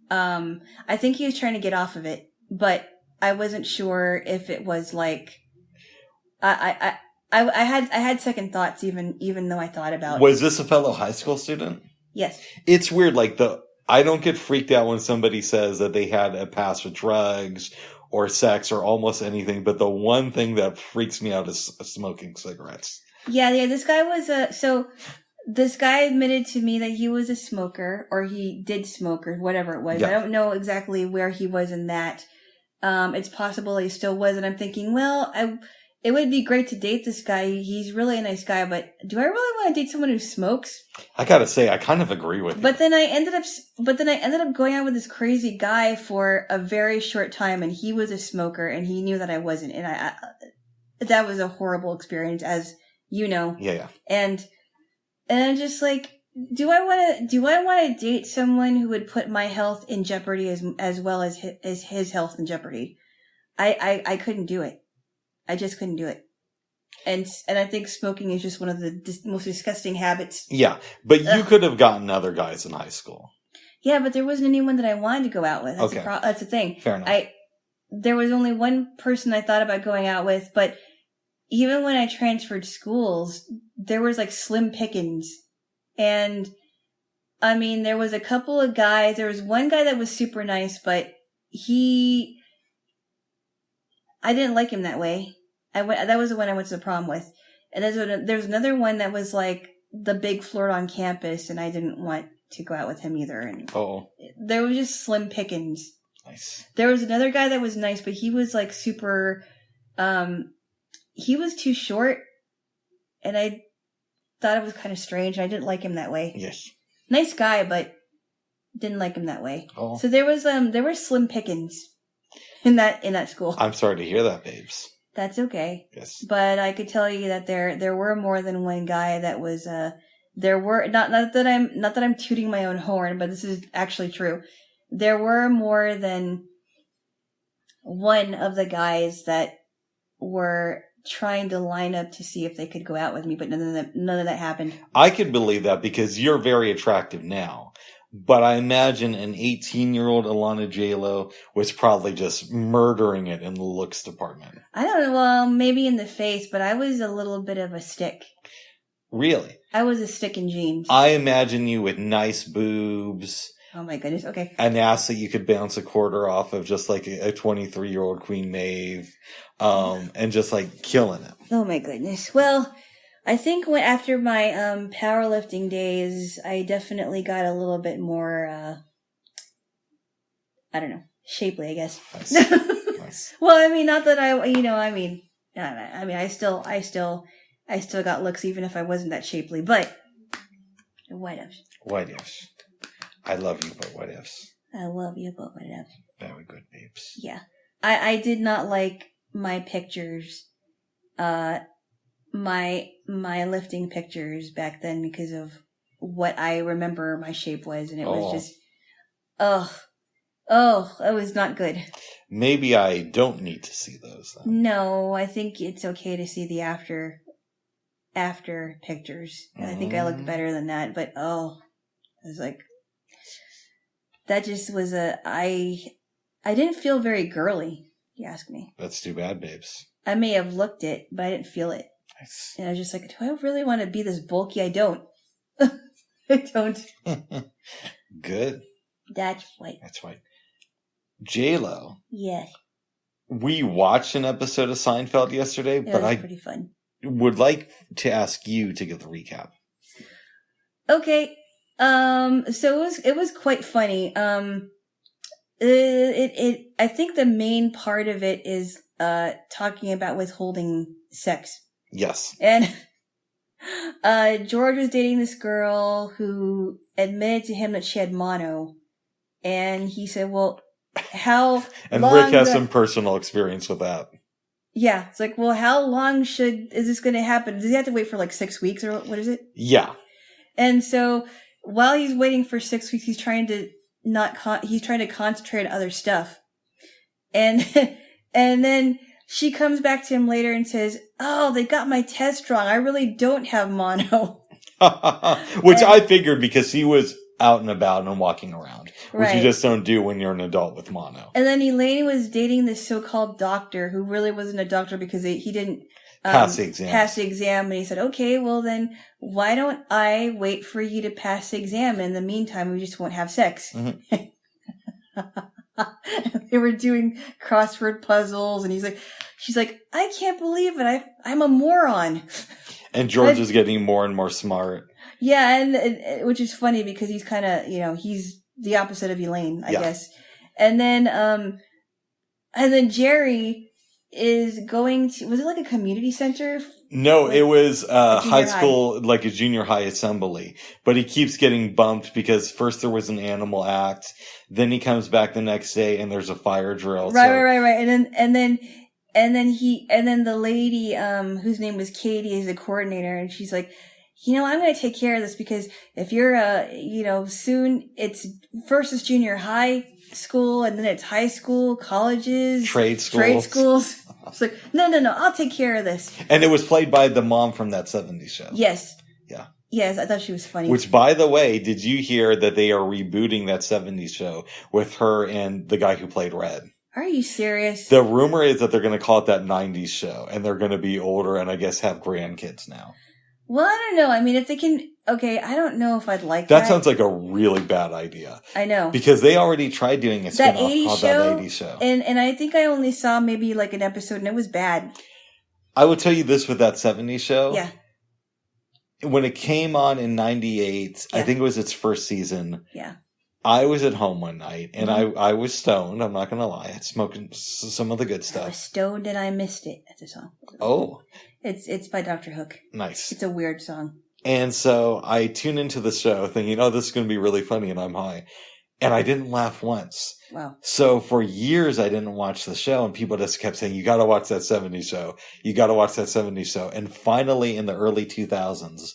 I think he was trying to get off of it, but I wasn't sure if it was like. I had second thoughts even though I thought about. Was this a fellow high school student? Yes. It's weird. Like I don't get freaked out when somebody says that they had a past with drugs or sex or almost anything, but the one thing that freaks me out is smoking cigarettes. Yeah. This guy was this guy admitted to me that he was a smoker, or he did smoke, or whatever it was. Yeah. I don't know exactly where he was in that. It's possible he still was, and I'm thinking, well, it would be great to date this guy. He's really a nice guy, but do I really want to date someone who smokes? I gotta say, I kind of agree with you. But then I ended up going out with this crazy guy for a very short time, and he was a smoker, and he knew that I wasn't, and that was a horrible experience, as you know. Yeah. And I'm just like, do I want to date someone who would put my health in jeopardy as well as his health in jeopardy? I couldn't do it. I just couldn't do it. And I think smoking is just one of the most disgusting habits. Yeah, but you could have gotten other guys in high school. Yeah, but there wasn't anyone that I wanted to go out with. That's okay. That's the thing. Fair enough. There was only one person I thought about going out with, but even when I transferred schools, there was like slim pickings. And I mean, there was a couple of guys. There was one guy that was super nice, but I didn't like him that way. That was the one I went to the prom with. And there was another one that was like the big flirt on campus, and I didn't want to go out with him either. And there was just slim pickings. Nice. There was another guy that was nice, but he was like super, he was too short, and I thought it was kind of strange. I didn't like him that way. Yes. Nice guy, but didn't like him that way. Oh. So there were slim pickings in that school. I'm sorry to hear that, babes. That's okay. Yes. But I could tell you that there were more than one guy that was there were not that I'm tooting my own horn, but this is actually true. There were more than one of the guys that were trying to line up to see if they could go out with me, but none of that happened. I could believe that because you're very attractive now. But I imagine an 18-year-old Alana Jaylo was probably just murdering it in the looks department. I don't know, well, maybe in the face, but I was a little bit of a stick. Really? I was a stick in jeans. I imagine you with nice boobs. Oh my goodness, okay. An ass that you could bounce a quarter off of, just like a 23-year-old Queen Maeve, and just like killing it. Oh my goodness. Well, I think after my powerlifting days, I definitely got a little bit more, I don't know, shapely, I guess. Nice. Nice. Well, I mean, not that I still got looks even if I wasn't that shapely, but what ifs. What ifs? I love you, but what ifs? I love you, but what ifs. Very good, babes. Yeah. I did not like my pictures, my lifting pictures back then because of what I remember my shape was, and it was just, it was not good. Maybe I don't need to see those then. No, I think it's okay to see the after pictures. I think I looked better than that, but I was like, that just was I didn't feel very girly, if you ask me. That's too bad, babes. I may have looked it, but I didn't feel it. Nice. And I was just like, do I really want to be this bulky? I don't. I don't. Good. That's right. That's right. Jaylo. Yes. We watched an episode of Seinfeld yesterday, but was pretty fun. Would like to ask you to give the recap. Okay. So it was quite funny. I think the main part of it is talking about withholding sex. Yes. And George was dating this girl who admitted to him that she had mono. And he said, well, how and long Rick has some personal experience with that. Yeah. It's like, well, how long is this going to happen? Does he have to wait for like 6 weeks or what is it? Yeah. And so while he's waiting for 6 weeks, he's trying to concentrate on other stuff. And then she comes back to him later and says, oh, they got my test wrong. I really don't have mono. Which I figured because he was out and about and walking around, which you just don't do when you're an adult with mono. And then Elaine was dating this so-called doctor who really wasn't a doctor because he didn't pass the exam. And he said, okay, well then why don't I wait for you to pass the exam? In the meantime, we just won't have sex. Mm-hmm. They were doing crossword puzzles and she's like, I can't believe it. I'm a moron. And George is getting more and more smart. Yeah. And which is funny because he's kind of, he's the opposite of Elaine, I guess. And then Jerry is going to, was it like a community center? No, it was high school, like a junior high assembly. But he keeps getting bumped because first there was an animal act, then he comes back the next day and there's a fire drill. Right. And then the lady whose name was Katie is the coordinator, and she's like, I'm going to take care of this because if you're soon it's first is junior high school and then it's high school, colleges, trade schools. It's like, no, I'll take care of this. And it was played by the mom from that 70s show. Yes. Yeah. Yes, I thought she was funny. Which, by the way, did you hear that they are rebooting that 70s show with her and the guy who played Red? Are you serious? The rumor is that they're going to call it that 90s show and they're going to be older and I guess have grandkids now. Well, I don't know. I mean, if they can, okay, I don't know if I'd like that. That sounds like a really bad idea. I know. Because they already tried doing a spin-off called that 80s show. And I think I only saw maybe like an episode and it was bad. I would tell you this with that 70s show. Yeah. When it came on in 98, I think it was its first season. Yeah. I was at home one night, and I was stoned. I'm not going to lie. I had smoking some of the good stuff. I was stoned and I missed it. That's a song. Oh. It's by Dr. Hook. Nice. It's a weird song. And so I tune into the show thinking, oh, this is going to be really funny, and I'm high. And I didn't laugh once. Wow. So for years, I didn't watch the show, and people just kept saying, you got to watch that 70s show. You got to watch that 70s show. And finally, in the early 2000s,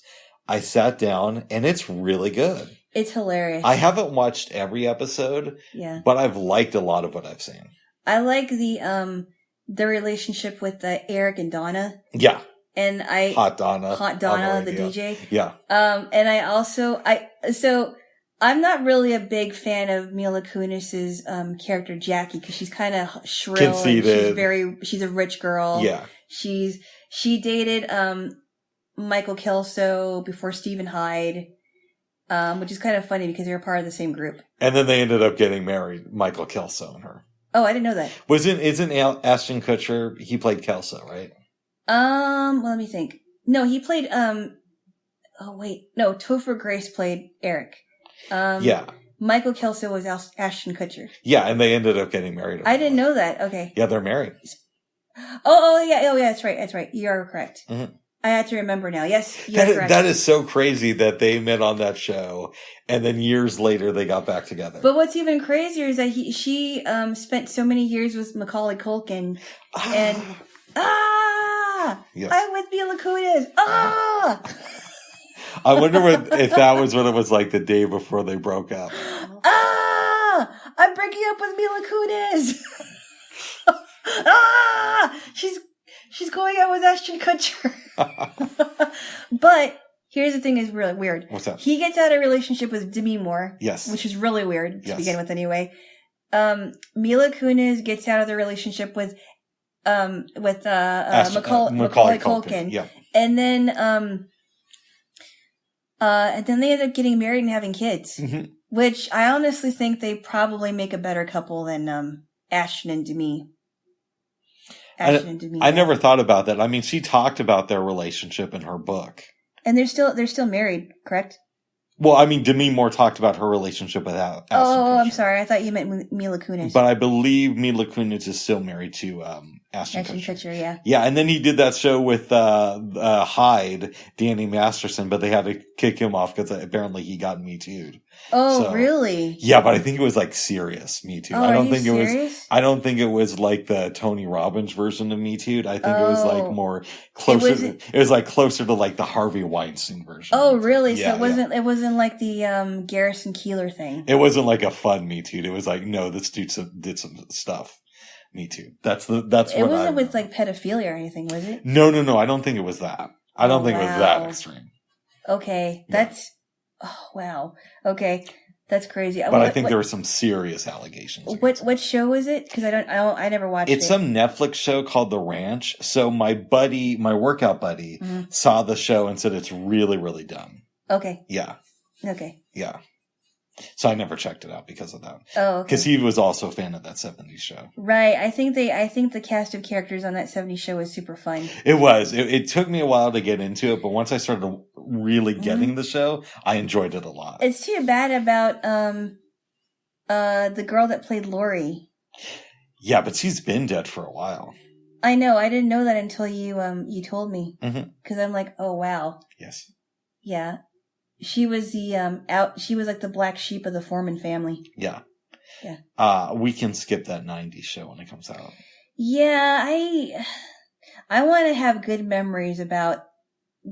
I sat down, and it's really good. It's hilarious. I haven't watched every episode, but I've liked a lot of what I've seen. I like the relationship with Eric and Donna. Yeah. And Hot Donna, the DJ. Yeah. And I also, so I'm not really a big fan of Mila Kunis's character Jackie, because she's kind of shrill. Conceited. And she's a rich girl. Yeah. She dated Michael Kelso before Stephen Hyde, which is kind of funny because they were part of the same group. And then they ended up getting married, Michael Kelso and her. Oh, I didn't know that. Isn't Ashton Kutcher? He played Kelso, right? Well, let me think. No, he played. Topher Grace played Eric. Yeah. Michael Kelso was Ashton Kutcher. Yeah, and they ended up getting married. I didn't know that. Okay. Yeah, they're married. Oh, yeah, that's right. That's right. You are correct. Mm-hmm. I had to remember now. Yes, you're correct. That is so crazy that they met on that show, and then years later they got back together. But what's even crazier is that she spent so many years with Macaulay Culkin, and yes. I'm with Mila Kunis. I wonder if that was what it was like the day before they broke up. I'm breaking up with Mila Kunis. She's going out with Ashton Kutcher. But here's the thing is really weird. What's that? He gets out of a relationship with Demi Moore. Yes. Which is really weird to begin with anyway. Mila Kunis gets out of the relationship with Macaulay Culkin. Yeah. And then they end up getting married and having kids. Mm-hmm. Which I honestly think they probably make a better couple than Ashton and Demi. I never thought about that. I mean, she talked about their relationship in her book. And they're still married, correct? Well, I mean, Demi Moore talked about her relationship with Ashton Kutcher. I'm sorry. I thought you meant Mila Kunis. But I believe Mila Kunis is still married to Ashton Kutcher, yeah. Yeah, and then he did that show with Hyde, Danny Masterson, but they had to kick him off because apparently he got Me Too'd. Oh, so, really? Yeah, but I think it was like serious Me Too. Oh, I don't think serious? I don't think it was like the Tony Robbins version of Me Too. I think it was like more closer. It was like closer to like the Harvey Weinstein version. Oh, really? Yeah, so it wasn't like the Garrison Keillor thing. It wasn't like a fun Me Too. It was like, no, this dude did some stuff. Me Too. That's it wasn't with like pedophilia or anything, was it? No. I don't think it was that. I don't think it was that extreme. Okay, that's wow. Okay, that's crazy. But I think there were some serious allegations. What show is it? Because I never watched it. It's some Netflix show called The Ranch. So my workout buddy, saw the show and said it's really, really dumb. Okay. Yeah. Okay. Yeah. So I never checked it out because of that. Oh, okay. Because he was also a fan of that 70s show. Right. I think the cast of characters on that 70s show was super fun. It was. It took me a while to get into it, but once I started really getting the show, I enjoyed it a lot. It's too bad about the girl that played Lori. Yeah, but she's been dead for a while. I know. I didn't know that until you told me. Because I'm like, oh wow. Yes. Yeah. She was she was like the black sheep of the Foreman family. Yeah. Yeah. We can skip that 90s show when it comes out. Yeah, I want to have good memories about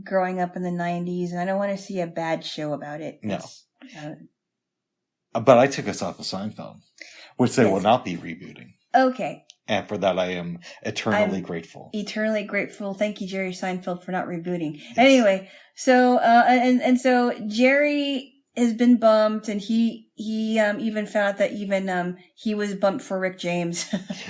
growing up in the 90s, and I don't want to see a bad show about it. No. But I took us off of Seinfeld, which they will not be rebooting. Okay. And for that, I am eternally grateful. Eternally grateful. Thank you, Jerry Seinfeld, for not rebooting. Yes. Anyway, so so Jerry has been bumped, and he even found out that he was bumped for Rick James.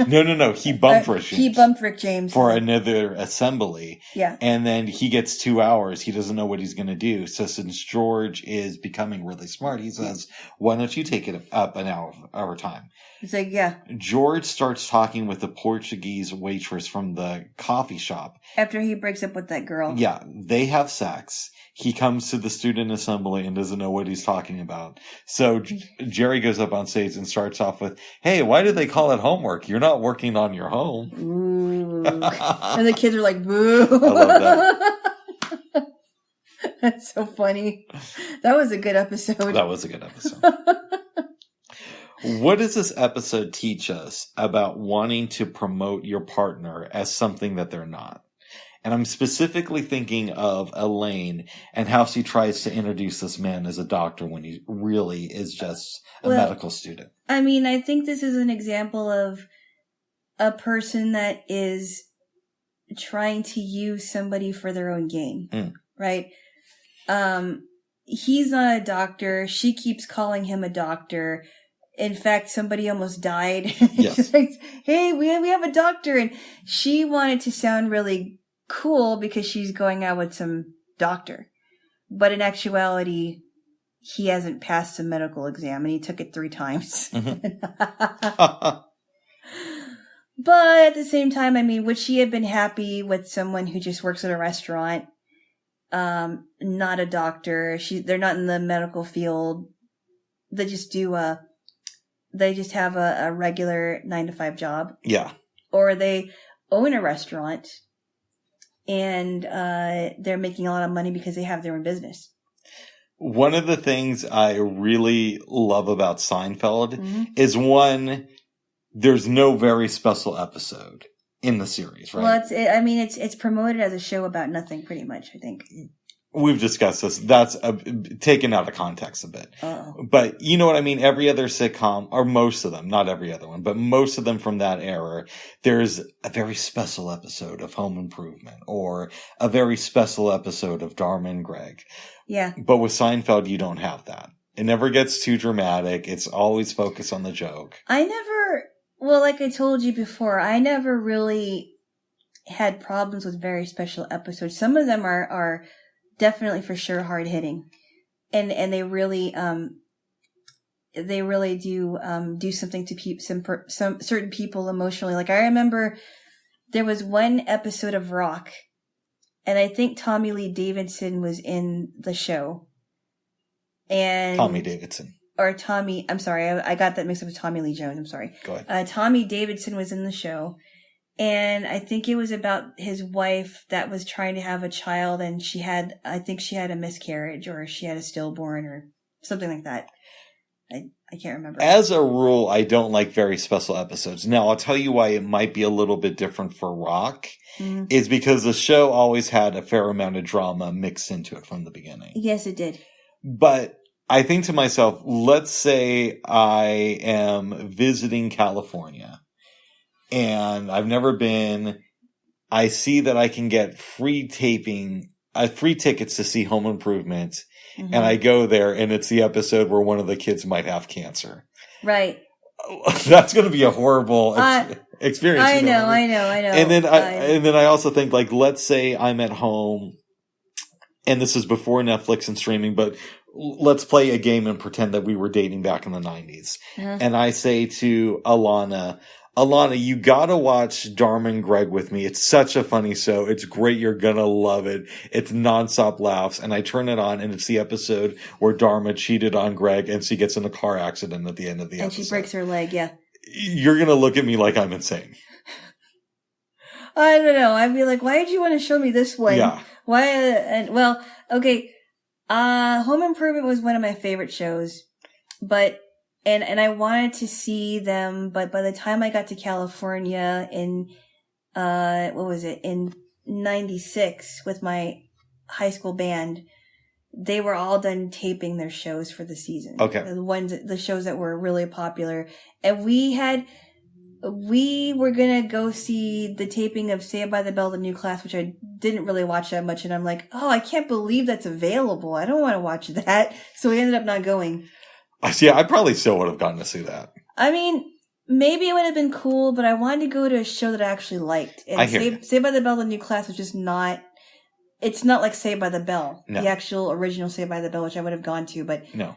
No. He bumped Rick James. He bumped Rick James for another assembly. Yeah. And then he gets 2 hours. He doesn't know what he's going to do. So since George is becoming really smart, he says, "Why don't you take it up an hour time?" He's like, yeah. George starts talking with the Portuguese waitress from the coffee shop. After he breaks up with that girl. Yeah. They have sex. he comes to the student assembly and doesn't know what he's talking about. So Jerry goes up on stage and starts off with, "Hey, why do they call it homework? You're not working on your home." Ooh. And the kids are like, boo. I love that. That's so funny. That was a good episode. That was a good episode. What does this episode teach us about wanting to promote your partner as something that they're not? And I'm specifically thinking of Elaine and how she tries to introduce this man as a doctor when he really is just a medical student. I mean, I think this is an example of a person that is trying to use somebody for their own gain, right? He's not a doctor. She keeps calling him a doctor. In fact, somebody almost died. Yes. She's like, "Hey, we have a doctor." And she wanted to sound really cool because she's going out with some doctor. But in actuality, he hasn't passed the medical exam and he took it 3 times. But at the same time, I mean, would she have been happy with someone who just works at a restaurant? Not a doctor. They're not in the medical field. They just have a regular 9-to-5 job. Yeah. Or they own a restaurant and they're making a lot of money because they have their own business. One of the things I really love about Seinfeld is one, there's no very special episode in the series, right? Well, it's promoted as a show about nothing, pretty much, I think. We've discussed this. That's taken out of context a bit. Uh-oh. But you know what I mean? Every other sitcom, or most of them, not every other one, but most of them from that era, there's a very special episode of Home Improvement or a very special episode of Dharma and Greg. Yeah. But with Seinfeld, you don't have that. It never gets too dramatic. It's always focused on the joke. Like I told you before, I never really had problems with very special episodes. Some of them are definitely for sure hard hitting, and they really do something to some certain people emotionally. Like I remember there was one episode of Rock, and I think Tommy Lee Davidson was in the show. And Tommy Davidson. Or Tommy, I'm sorry, I got that mixed up with Tommy Lee Jones. I'm sorry. Go ahead. Tommy Davidson was in the show. And I think it was about his wife that was trying to have a child, and I think she had a miscarriage, or she had a stillborn, or something like that. I can't remember. As a rule, I don't like very special episodes. Now, I'll tell you why it might be a little bit different for Rock, is because the show always had a fair amount of drama mixed into it from the beginning. Yes, it did. But I think to myself, let's say I am visiting California. And I've never been. I see that I can get free tickets to see Home Improvement, and I go there, and it's the episode where one of the kids might have cancer. Right. That's going to be a horrible experience. I know. And then I also think, like, let's say I'm at home, and this is before Netflix and streaming, but let's play a game and pretend that we were dating back in the 90s. And I say to Alana, you gotta watch Dharma and Greg with me. It's such a funny show. It's great. You're gonna love it. It's nonstop laughs. And I turn it on, and it's the episode where Dharma cheated on Greg, and she gets in a car accident at the end of the episode. And she breaks her leg, yeah. You're gonna look at me like I'm insane. I don't know. I'd be like, why did you want to show me this one? Yeah. Why? Okay. Home Improvement was one of my favorite shows, but I wanted to see them, but by the time I got to California in in 96 with my high school band, they were all done taping their shows for the season. Okay. The shows that were really popular. And we were gonna go see the taping of Saved by the Bell, the new class, which I didn't really watch that much, and I'm like, oh, I can't believe that's available. I don't want to watch that. So we ended up not going. Yeah, I probably still would have gotten to see that. I mean, maybe it would have been cool, but I wanted to go to a show that I actually liked. And I hear you. Saved by the Bell, the new class was just not. It's not like Saved by the Bell, no. The actual original Saved by the Bell, which I would have gone to, but no.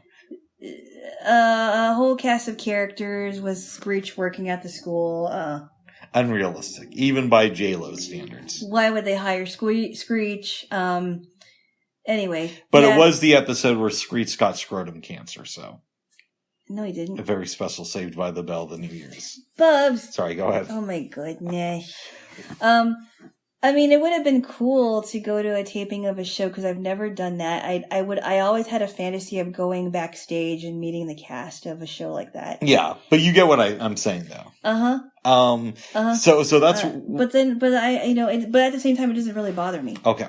A whole cast of characters with Screech working at the school. Unrealistic, even by Jaylo standards. Why would they hire Screech? Anyway. But it was the episode where Screech got scrotum cancer, so. No, he didn't. A very special Saved by the Bell, the New Year's. Bubs! Sorry, go ahead. Oh my goodness. I mean, it would have been cool to go to a taping of a show because I've never done that. I always had a fantasy of going backstage and meeting the cast of a show like that. Yeah, but you get what I'm saying, though. So that's. But at the same time, it doesn't really bother me. Okay,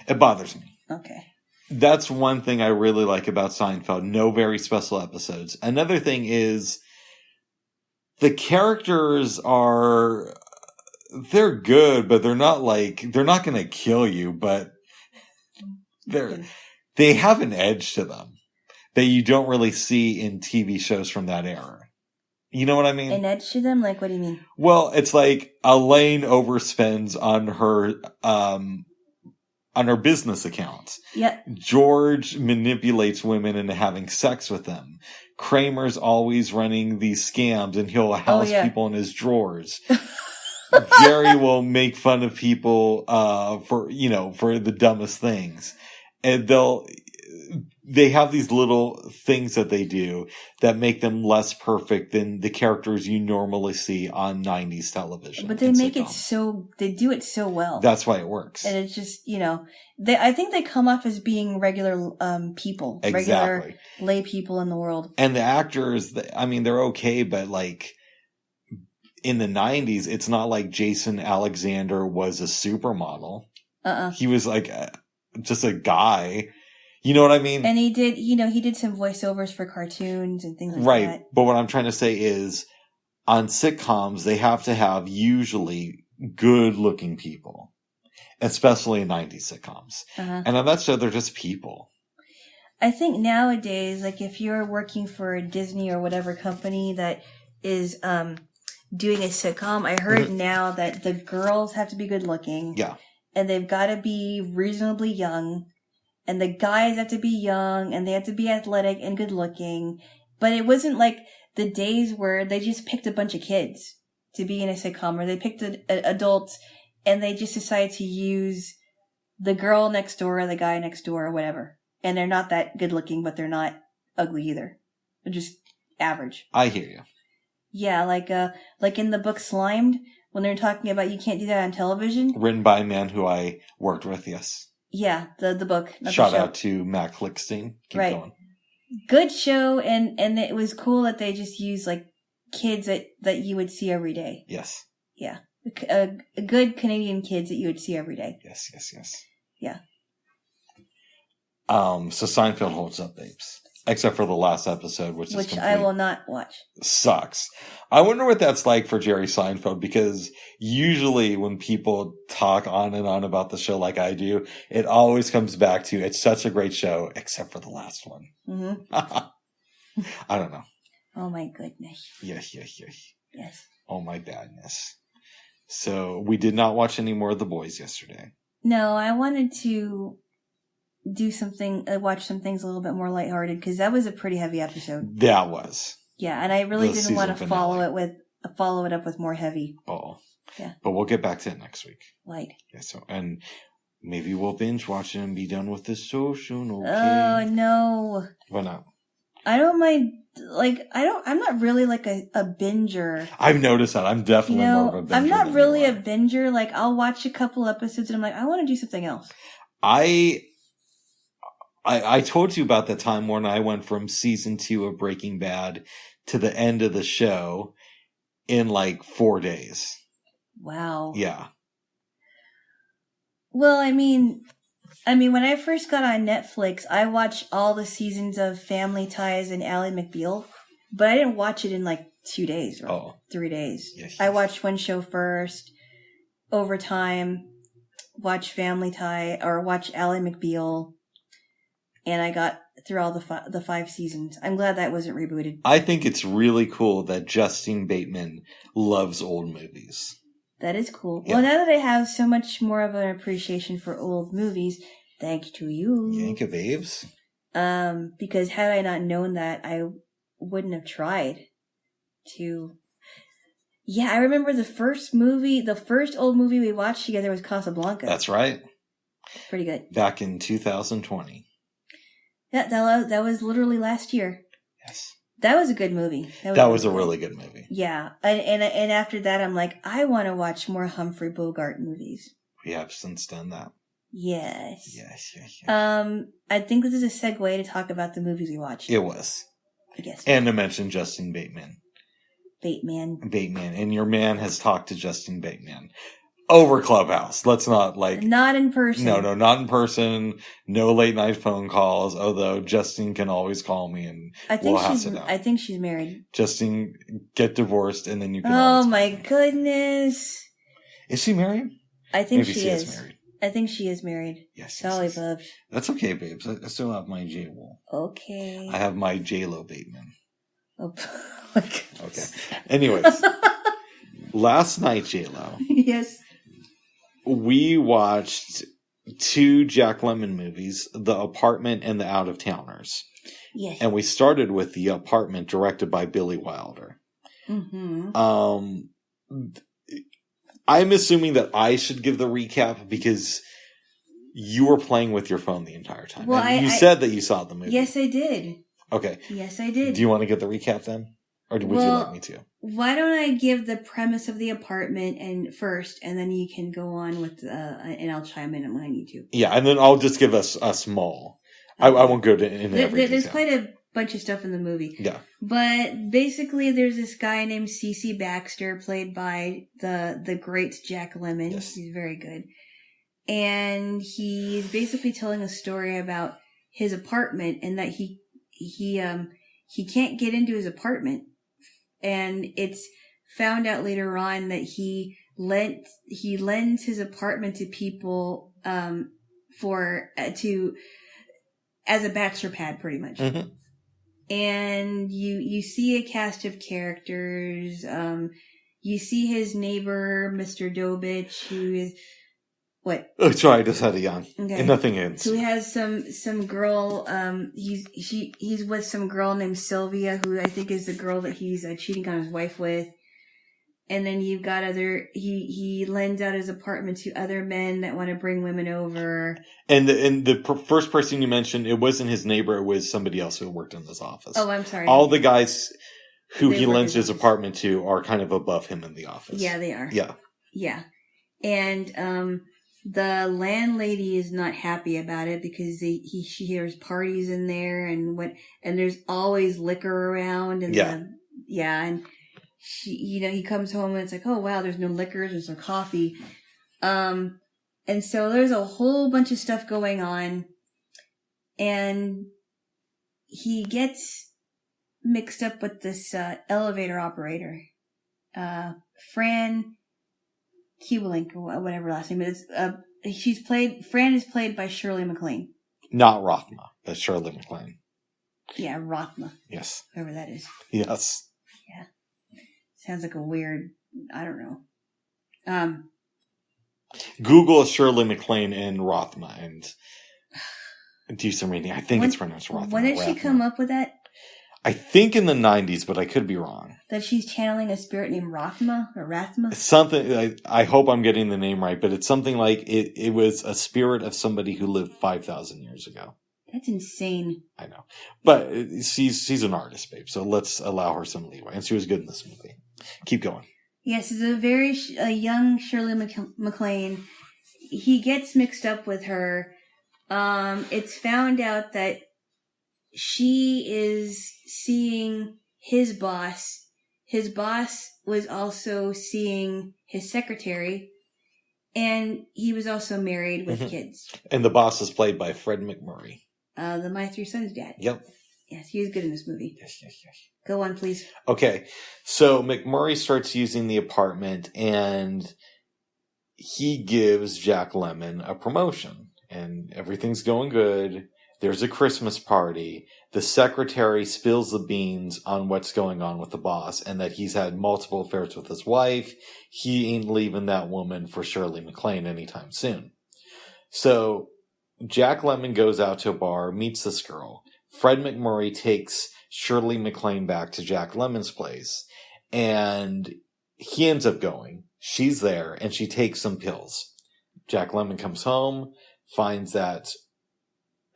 it bothers me. Okay. That's one thing I really like about Seinfeld. No very special episodes. Another thing is the characters are. They're good, but they're not going to kill you, but they have an edge to them that you don't really see in TV shows from that era. You know what I mean? An edge to them? Like, what do you mean? Well, it's like Elaine overspends on her business accounts. Yeah. George manipulates women into having sex with them. Kramer's always running these scams and he'll house people in his drawers. Jerry will make fun of people for the dumbest things. And they have these little things that they do that make them less perfect than the characters you normally see on 90s television. But they make they do it so well. That's why it works. And it's just, I think they come off as being regular people. Exactly. Regular lay people in the world. And the actors, they're okay, but like, in the 90s, it's not like Jason Alexander was a supermodel. He was like just a guy. You know what I mean? And he did some voiceovers for cartoons and things like that. Right. But what I'm trying to say is on sitcoms, they have to have usually good looking people, especially in 90s sitcoms. And on that show, they're just people. I think nowadays, like if you're working for Disney or whatever company that is, doing a sitcom, I heard now that the girls have to be good looking. Yeah. And they've got to be reasonably young. And the guys have to be young and they have to be athletic and good looking. But it wasn't like the days where they just picked a bunch of kids to be in a sitcom, or they picked adults and they just decided to use the girl next door or the guy next door or whatever. And they're not that good looking, but they're not ugly either. They're just average. I hear you. Yeah, like in the book Slimed, when they're talking about you can't do that on television. Written by a man who I worked with, yes. Yeah, the book. Shout out to Matt Klickstein. Keep going. Good show, and it was cool that they just used like kids that you would see every day. Yes. Yeah. Good Canadian kids that you would see every day. Yes. Yeah. So Seinfeld holds up, babes. Except for the last episode, which I will not watch. Sucks. I wonder what that's like for Jerry Seinfeld, because usually when people talk on and on about the show like I do, it always comes back to it's such a great show, except for the last one. Mm-hmm. I don't know. Oh my goodness. Yes. Yes. Oh my badness. So we did not watch any more of The Boys yesterday. No, I wanted to watch some things a little bit more lighthearted, because that was a pretty heavy episode. That was. Yeah, and I really didn't want to follow it up with more heavy. Oh. Yeah. But we'll get back to it next week. Light. Yeah, and maybe we'll binge watch it and be done with this so soon, okay? Oh, no. Why not? I don't mind, I'm not really like a binger. I've noticed that. I'm definitely more of a binger. I'm not really a binger. Like, I'll watch a couple episodes and I'm like, I want to do something else. I told you about the time when I went from season 2 of Breaking Bad to the end of the show in like 4 days. Wow. Yeah. Well, I mean, when I first got on Netflix, I watched all the seasons of Family Ties and Ally McBeal, but I didn't watch it in like 2 days or 3 days. Yes. I watched one show first, over time, watch Family Tie or watch Ally McBeal. And I got through all the 5 seasons. I'm glad that wasn't rebooted. I think it's really cool that Justine Bateman loves old movies. That is cool. Yeah. Well, now that I have so much more of an appreciation for old movies, thanks to you. Thank you, babes. Because had I not known that, I wouldn't have tried to. Yeah, I remember the first old movie we watched together was Casablanca. That's right. Pretty good. Back in 2020. That was literally last year. Yes. That was a good movie. That was a really good movie. Yeah. And after that, I'm like, I want to watch more Humphrey Bogart movies. We have since done that. Yes. Yes. I think this is a segue to talk about the movies we watched. It was. I guess. And to mention Justin Bateman. Bateman. And your man has talked to Justin Bateman. Over Clubhouse. Let's not Not in person. No, not in person. No late night phone calls. Although Justin can always call me and we'll hash it out. I think she's married. Justin, get divorced and then you can. Oh my goodness! Is she married? I think Maybe she is married. I think she is married. Yes. Sorry, babes. That's okay, babes. I still have my Jaylo. Okay. I have my Jaylo Bateman. Oh my God. Okay. Anyways, last night, Jaylo. Yes. We watched 2 Jack Lemmon movies, The Apartment and The Out of Towners. Yes. And we started with The Apartment, directed by Billy Wilder. Mm-hmm. I'm assuming that I should give the recap because you were playing with your phone the entire time. Well, you said that you saw the movie. Yes, I did. Okay. Yes, I did. Do you want to give the recap then? Or would you like me to? Why don't I give the premise of The Apartment first, and then you can go on with, and I'll chime in when I need to. Yeah, and then I'll just give us a small. Okay. I won't go into every There's detail. quite a bunch of stuff in the movie. Yeah. But basically, there's this guy named C.C. Baxter, played by the great Jack Lemmon. Yes. He's very good. And he's basically telling a story about his apartment and that he can't get into his apartment. And it's found out later on that he lends his apartment to people as a bachelor pad, pretty much. Mm-hmm. And you see a cast of characters. You see his neighbor, Mr. Dobich, who is what? Oh, sorry, I just had a yawn. Okay. And nothing ends. Who has some girl? He's with some girl named Sylvia, who I think is the girl that he's cheating on his wife with. And then you've got he lends out his apartment to other men that want to bring women over. And the first person you mentioned, it wasn't his neighbor, it was somebody else who worked in this office. Oh, I'm sorry. All the guys who he lends his apartment to are kind of above him in the office. Yeah, they are. Yeah. Yeah. And, the landlady is not happy about it because she hears parties in there and there's always liquor around and and she, he comes home and it's like, oh wow, there's no liquor, there's no coffee. And so there's a whole bunch of stuff going on and he gets mixed up with this, elevator operator, Fran Kubelink or whatever last name is. Fran is played by Shirley MacLaine. Not Rothma, but Shirley MacLaine. Yeah, Rothma. Yes. Whoever that is. Yes. Yeah. Sounds like a weird, I don't know. Google Shirley MacLaine and Rothma and do some reading. I think it's pronounced Rothma. When did she come up with that? I think in the 90s, but I could be wrong. That she's channeling a spirit named Rothma or Rathma? It's something, I hope I'm getting the name right, but it's something like it was a spirit of somebody who lived 5,000 years ago. That's insane. I know. But she's an artist, babe, so let's allow her some leeway. And she was good in this movie. Keep going. Yes, it's a very young Shirley MacLaine. He gets mixed up with her. It's found out that she is seeing his boss. His boss was also seeing his secretary. And he was also married with kids. And the boss is played by Fred McMurray. The My Three Sons dad. Yep. Yes, he was good in this movie. Yes. Go on, please. Okay. So McMurray starts using the apartment and he gives Jack Lemmon a promotion. And everything's going good. There's a Christmas party. The secretary spills the beans on what's going on with the boss and that he's had multiple affairs with his wife. He ain't leaving that woman for Shirley MacLaine anytime soon. So Jack Lemmon goes out to a bar, meets this girl. Fred McMurray takes Shirley MacLaine back to Jack Lemmon's place and he ends up going. She's there and she takes some pills. Jack Lemmon comes home. finds that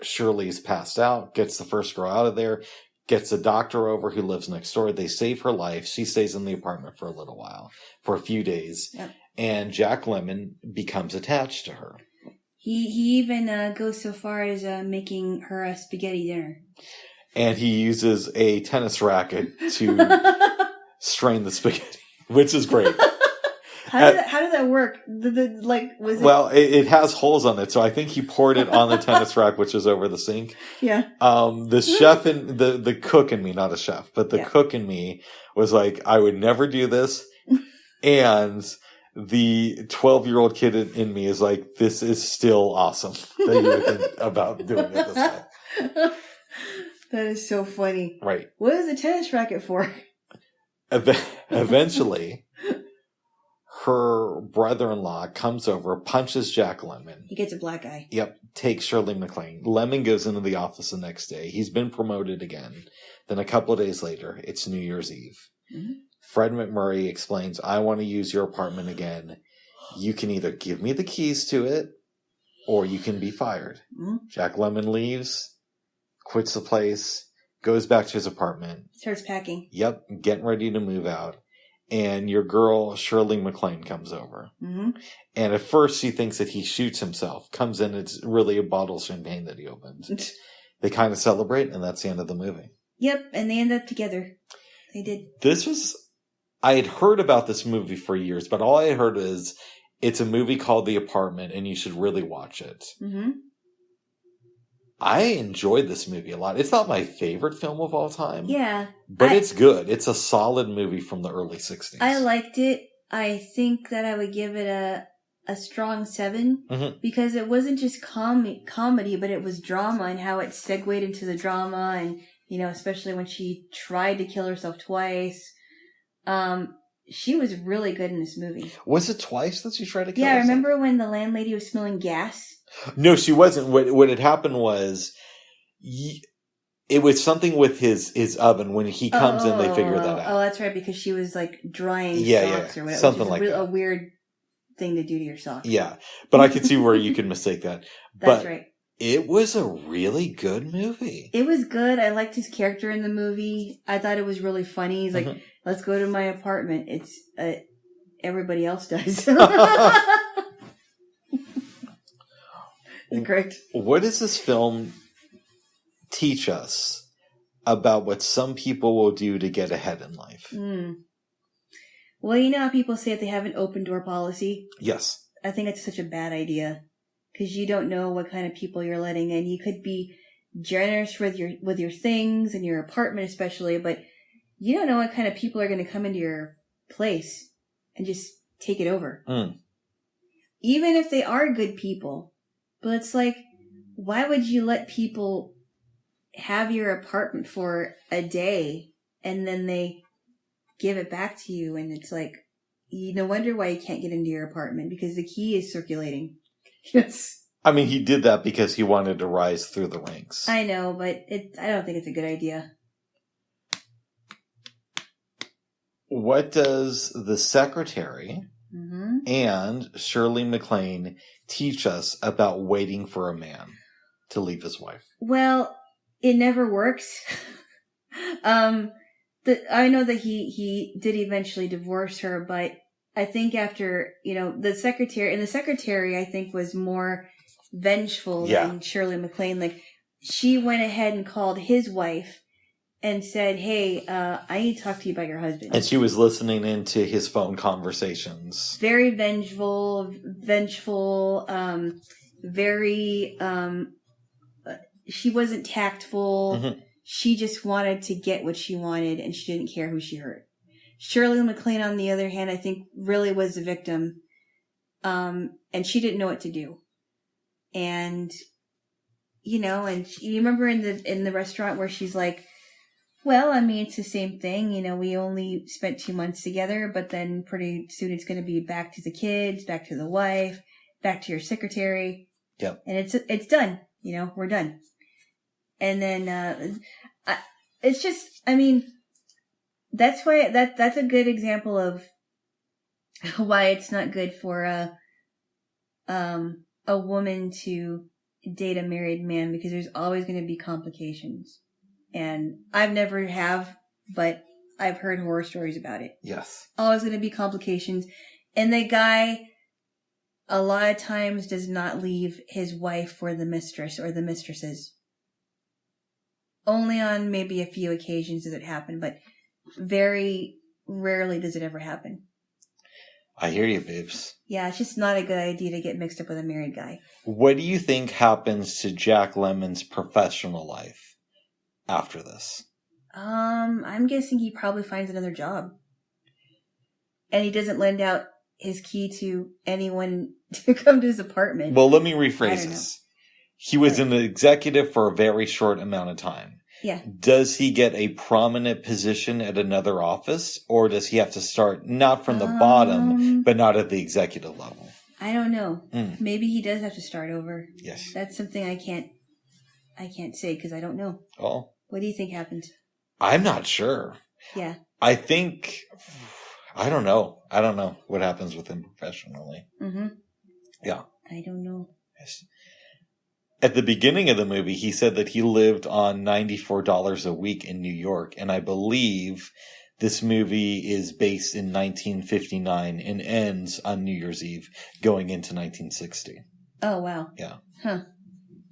Shirley's passed out, gets the first girl out of there, gets a doctor over who lives next door. They save her life. She stays in the apartment for a little while, for a few days. Yep. And Jack Lemmon becomes attached to her. He even goes so far as making her a spaghetti dinner. And he uses a tennis racket to strain the spaghetti, which is great. How did that work? Was it? Well, it has holes on it, so I think he poured it on the tennis rack, which is over the sink. Yeah. The chef and the cook in me, not a chef, but the cook in me was like, I would never do this. And the 12-year-old kid in me is like, this is still awesome that you would think about doing it this way. That is so funny. Right. What is the tennis racket for? Eventually, her brother-in-law comes over, punches Jack Lemmon. He gets a black eye. Yep. Takes Shirley MacLaine. Lemmon goes into the office the next day. He's been promoted again. Then a couple of days later, it's New Year's Eve. Mm-hmm. Fred McMurray explains, I want to use your apartment again. You can either give me the keys to it, or you can be fired. Mm-hmm. Jack Lemmon leaves, quits the place, goes back to his apartment. Starts packing. Yep. Getting ready to move out. And your girl, Shirley MacLaine, comes over. Mm-hmm. And at first she thinks that he shoots himself. Comes in, it's really a bottle of champagne that he opens. They kind of celebrate, and that's the end of the movie. Yep, and they end up together. They did. I had heard about this movie for years, but all I had heard is it's a movie called The Apartment, and you should really watch it. Mm-hmm. I enjoyed this movie a lot. It's not my favorite film of all time. Yeah. But it's good. It's a solid movie from the early 60s. I liked it. I think that I would give it a strong 7 because it wasn't just comedy, but it was drama and how it segued into the drama and, especially when she tried to kill herself twice. She was really good in this movie. Was it twice that she tried to kill herself? Yeah, remember when the landlady was smelling gas? No, she wasn't. What had happened was, it was something with his oven. When he comes in, they figure that out. Oh, that's right, because she was like drying socks or whatever. Something like that. A weird thing to do to your socks. Yeah, but I could see where you could mistake that. That's right. It was a really good movie. It was good. I liked his character in the movie. I thought it was really funny. He's like, let's go to my apartment. It's, everybody else does. Correct. What does this film teach us about what some people will do to get ahead in life? Well, you know how people say that they have an open door policy? Yes. I think it's such a bad idea because you don't know what kind of people you're letting in. You could be generous with your things and your apartment especially, but you don't know what kind of people are going to come into your place and just take it over. Even if they are good people. But it's like, why would you let people have your apartment for a day and then they give it back to you? And it's like, no wonder why you can't get into your apartment because the key is circulating. Yes. I mean, he did that because he wanted to rise through the ranks. I know, but I don't think it's a good idea. What does the secretary and Shirley MacLaine teach us about waiting for a man to leave his wife? Well, it never works. I know that he did eventually divorce her, but I think after, the secretary, I think, was more vengeful than Shirley MacLaine. Like, she went ahead and called his wife and said, hey, I need to talk to you about your husband. And she was listening into his phone conversations. Very vengeful, very, she wasn't tactful. She just wanted to get what she wanted, and she didn't care who she hurt. Shirley MacLaine, on the other hand, I think really was the victim, and she didn't know what to do. And, and you remember in the restaurant where she's like, well, I mean, it's the same thing. We only spent 2 months together, but then pretty soon it's going to be back to the kids, back to the wife, back to your secretary. Yep. And it's done. We're done. And then, it's just, I mean, that's why that's a good example of why it's not good for, a a woman to date a married man because there's always going to be complications. And I've never have, but I've heard horror stories about it. Yes. Always going to be complications. And the guy, a lot of times, does not leave his wife for the mistress or the mistresses. Only on maybe a few occasions does it happen, but very rarely does it ever happen. I hear you, babes. Yeah, it's just not a good idea to get mixed up with a married guy. What do you think happens to Jack Lemmon's professional life after this? I'm guessing he probably finds another job. And he doesn't lend out his key to anyone to come to his apartment. Well, let me rephrase this. He was an executive for a very short amount of time. Yeah. Does he get a prominent position at another office, or does he have to start not from the bottom, but not at the executive level? I don't know. Maybe he does have to start over. Yes. That's something I can't say because I don't know. Oh. What do you think happened? I'm not sure. Yeah. I think, I don't know. I don't know what happens with him professionally. Mm-hmm. Yeah. I don't know. Yes. At the beginning of the movie, he said that he lived on $94 a week in New York. And I believe this movie is based in 1959 and ends on New Year's Eve going into 1960. Oh, wow. Yeah. Huh.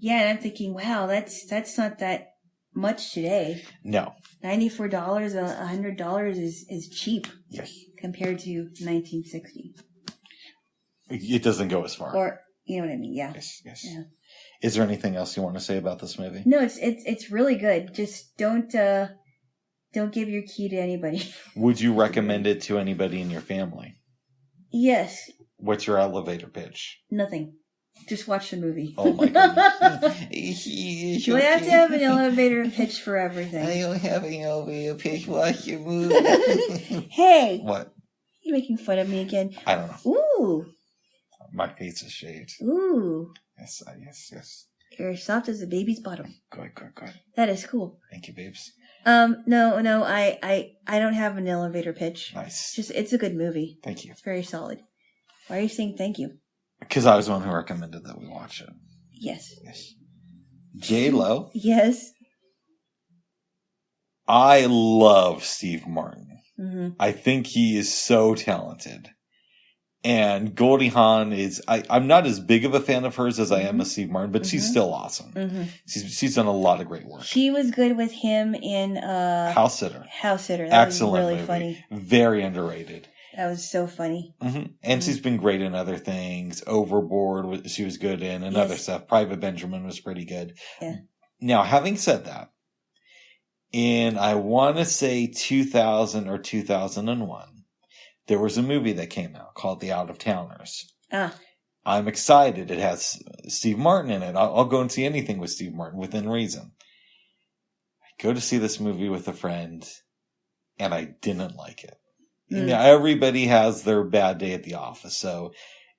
Yeah, and I'm thinking, wow, that's not that much today. No. $94, $100 is cheap. Yes. Compared to 1960. It doesn't go as far. Or, you know what I mean, yeah. Yes, yes. Yeah. Is there anything else you want to say about this movie? No, it's really good. Just don't give your key to anybody. Would you recommend it to anybody in your family? Yes. What's your elevator pitch? Nothing. Just watch the movie. Oh my goodness. You have to have an elevator pitch for everything. I don't have an elevator pitch. Watch your movie. Hey. What? You're making fun of me again. I don't know. Ooh. My face is shaved. Ooh. Yes, yes. You're as soft as a baby's bottom. Good. That is cool. Thank you, babes. No, I don't have an elevator pitch. Nice. It's a good movie. Thank you. It's very solid. Why are you saying thank you? Because I was the one who recommended that we watch it. Yes. Jaylo. Yes. I love Steve Martin. Mm-hmm. I think he is so talented. And Goldie Hawn is, I'm not as big of a fan of hers as I am of Steve Martin, but she's still awesome. Mm-hmm. She's done a lot of great work. She was good with him in House Sitter. That Excellent was really movie. Funny. Very underrated. That was so funny. Mm-hmm. And she's been great in other things. Overboard, she was good in, and other stuff. Private Benjamin was pretty good. Yeah. Now, having said that, in, I want to say 2000 or 2001, there was a movie that came out called The Out of Towners. I'm excited. It has Steve Martin in it. I'll go and see anything with Steve Martin within reason. I go to see this movie with a friend, and I didn't like it. You know, everybody has their bad day at the office, so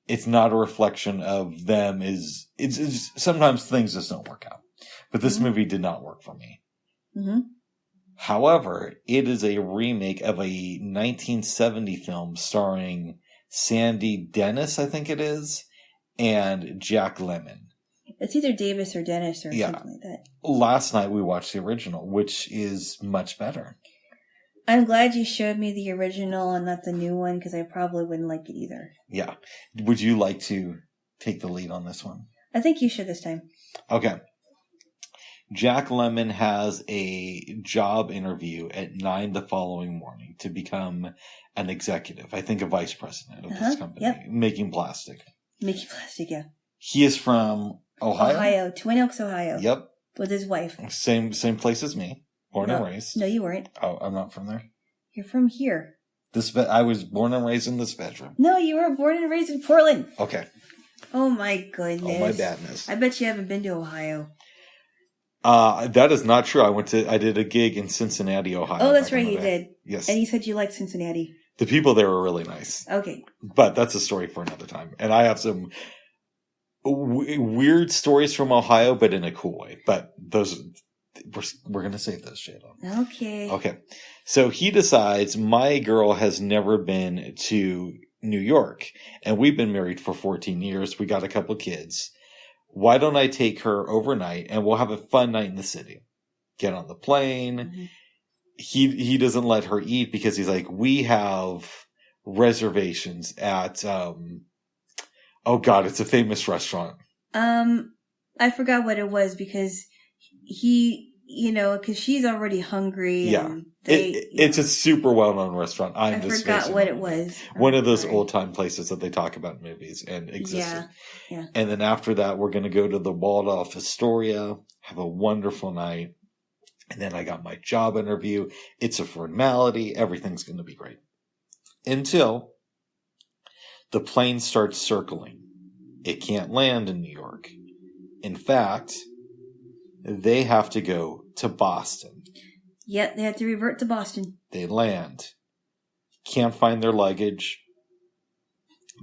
it's not a reflection of them. It's sometimes things just don't work out. But this movie did not work for me. Mm-hmm. However, it is a remake of a 1970 film starring Sandy Dennis, I think it is, and Jack Lemmon. It's either Davis or Dennis or something like that. Last night we watched the original, which is much better. I'm glad you showed me the original and not the new one, because I probably wouldn't like it either. Yeah. Would you like to take the lead on this one? I think you should this time. Okay. Jack Lemmon has a job interview at 9 the following morning to become an executive. I think a vice president of this company, making plastic. Making plastic, yeah. He is from Ohio? Twin Oaks, Ohio. Yep. With his wife. Same place as me. Born and raised. No, you weren't. Oh, I'm not from there? You're from here. I was born and raised in this bedroom. No, you were born and raised in Portland. Okay. Oh my goodness. Oh my badness. I bet you haven't been to Ohio. That is not true. I did a gig in Cincinnati, Ohio. Oh, that's right, you did. Yes. And you said you liked Cincinnati. The people there were really nice. Okay. But that's a story for another time. And I have some weird stories from Ohio, but in a cool way. But those, we're going to save those, Jaylo. Okay. Okay. So he decides, my girl has never been to New York, and we've been married for 14 years. We got a couple kids. Why don't I take her overnight and we'll have a fun night in the city? Get on the plane. Mm-hmm. He doesn't let her eat because he's like, we have reservations at, oh God, it's a famous restaurant. I forgot what it was because because she's already hungry. Yeah. And it's a super well-known restaurant. I forgot what it was. One of those old-time places that they talk about in movies and existed. Yeah. And then after that, we're going to go to the Waldorf Astoria, have a wonderful night. And then I got my job interview. It's a formality. Everything's going to be great. Until the plane starts circling. It can't land in New York. In fact, they have to go to Boston. Yep, they have to revert to Boston. They land. Can't find their luggage.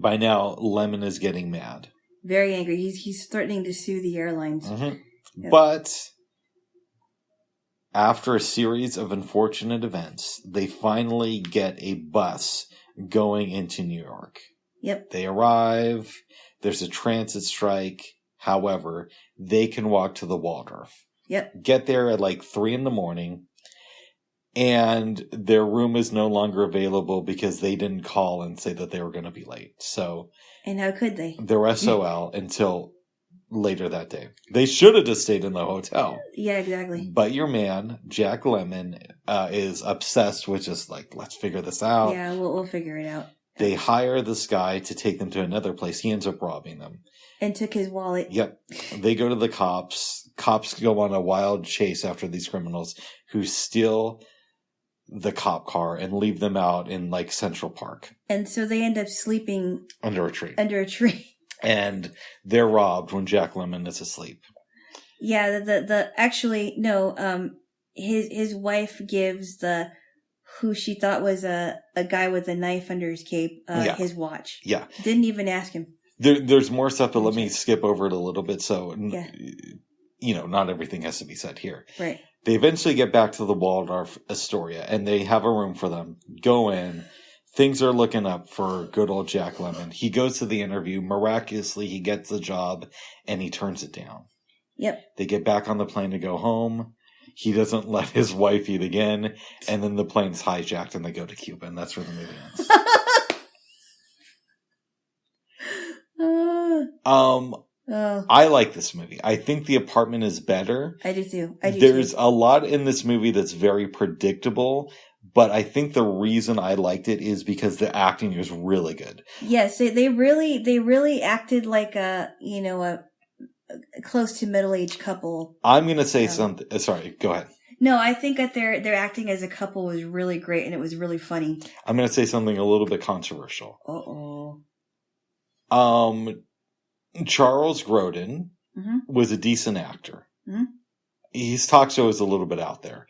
By now, Lemon is getting mad. Very angry. He's threatening to sue the airlines. Mm-hmm. Yep. But after a series of unfortunate events, they finally get a bus going into New York. Yep. They arrive. There's a transit strike. However, they can walk to the Waldorf. Yep. Get there at like 3 a.m. And their room is no longer available because they didn't call and say that they were going to be late. So, and how could they? They're SOL until later that day. They should have just stayed in the hotel. Yeah, exactly. But your man, Jack Lemmon, is obsessed with just like, let's figure this out. Yeah, we'll figure it out. They hire this guy to take them to another place. He ends up robbing them. And took his wallet. Yep. They go to the cops. Cops go on a wild chase after these criminals who steal the cop car and leave them out in like Central Park. And so they end up sleeping under a tree. And they're robbed when Jack Lemmon is asleep. Yeah, his wife gives who she thought was a guy with a knife under his cape, his watch. Yeah. Didn't even ask him. There's more stuff, but let me skip over it a little bit. So, not everything has to be said here. Right. They eventually get back to the Waldorf Astoria and they have a room for them. Go in. Things are looking up for good old Jack Lemmon. He goes to the interview. Miraculously, he gets the job and he turns it down. Yep. They get back on the plane to go home. He doesn't let his wife eat again. And then the plane's hijacked and they go to Cuba. And that's where the movie ends. I like this movie. I think The Apartment is better. I do too. There's a lot in this movie that's very predictable. But I think the reason I liked it is because the acting was really good. Yes, they really acted like a close to middle-aged couple. I'm going to say something. Sorry, go ahead. No, I think that their acting as a couple was really great and it was really funny. I'm going to say something a little bit controversial. Charles Grodin was a decent actor. Mm-hmm. His talk show is a little bit out there,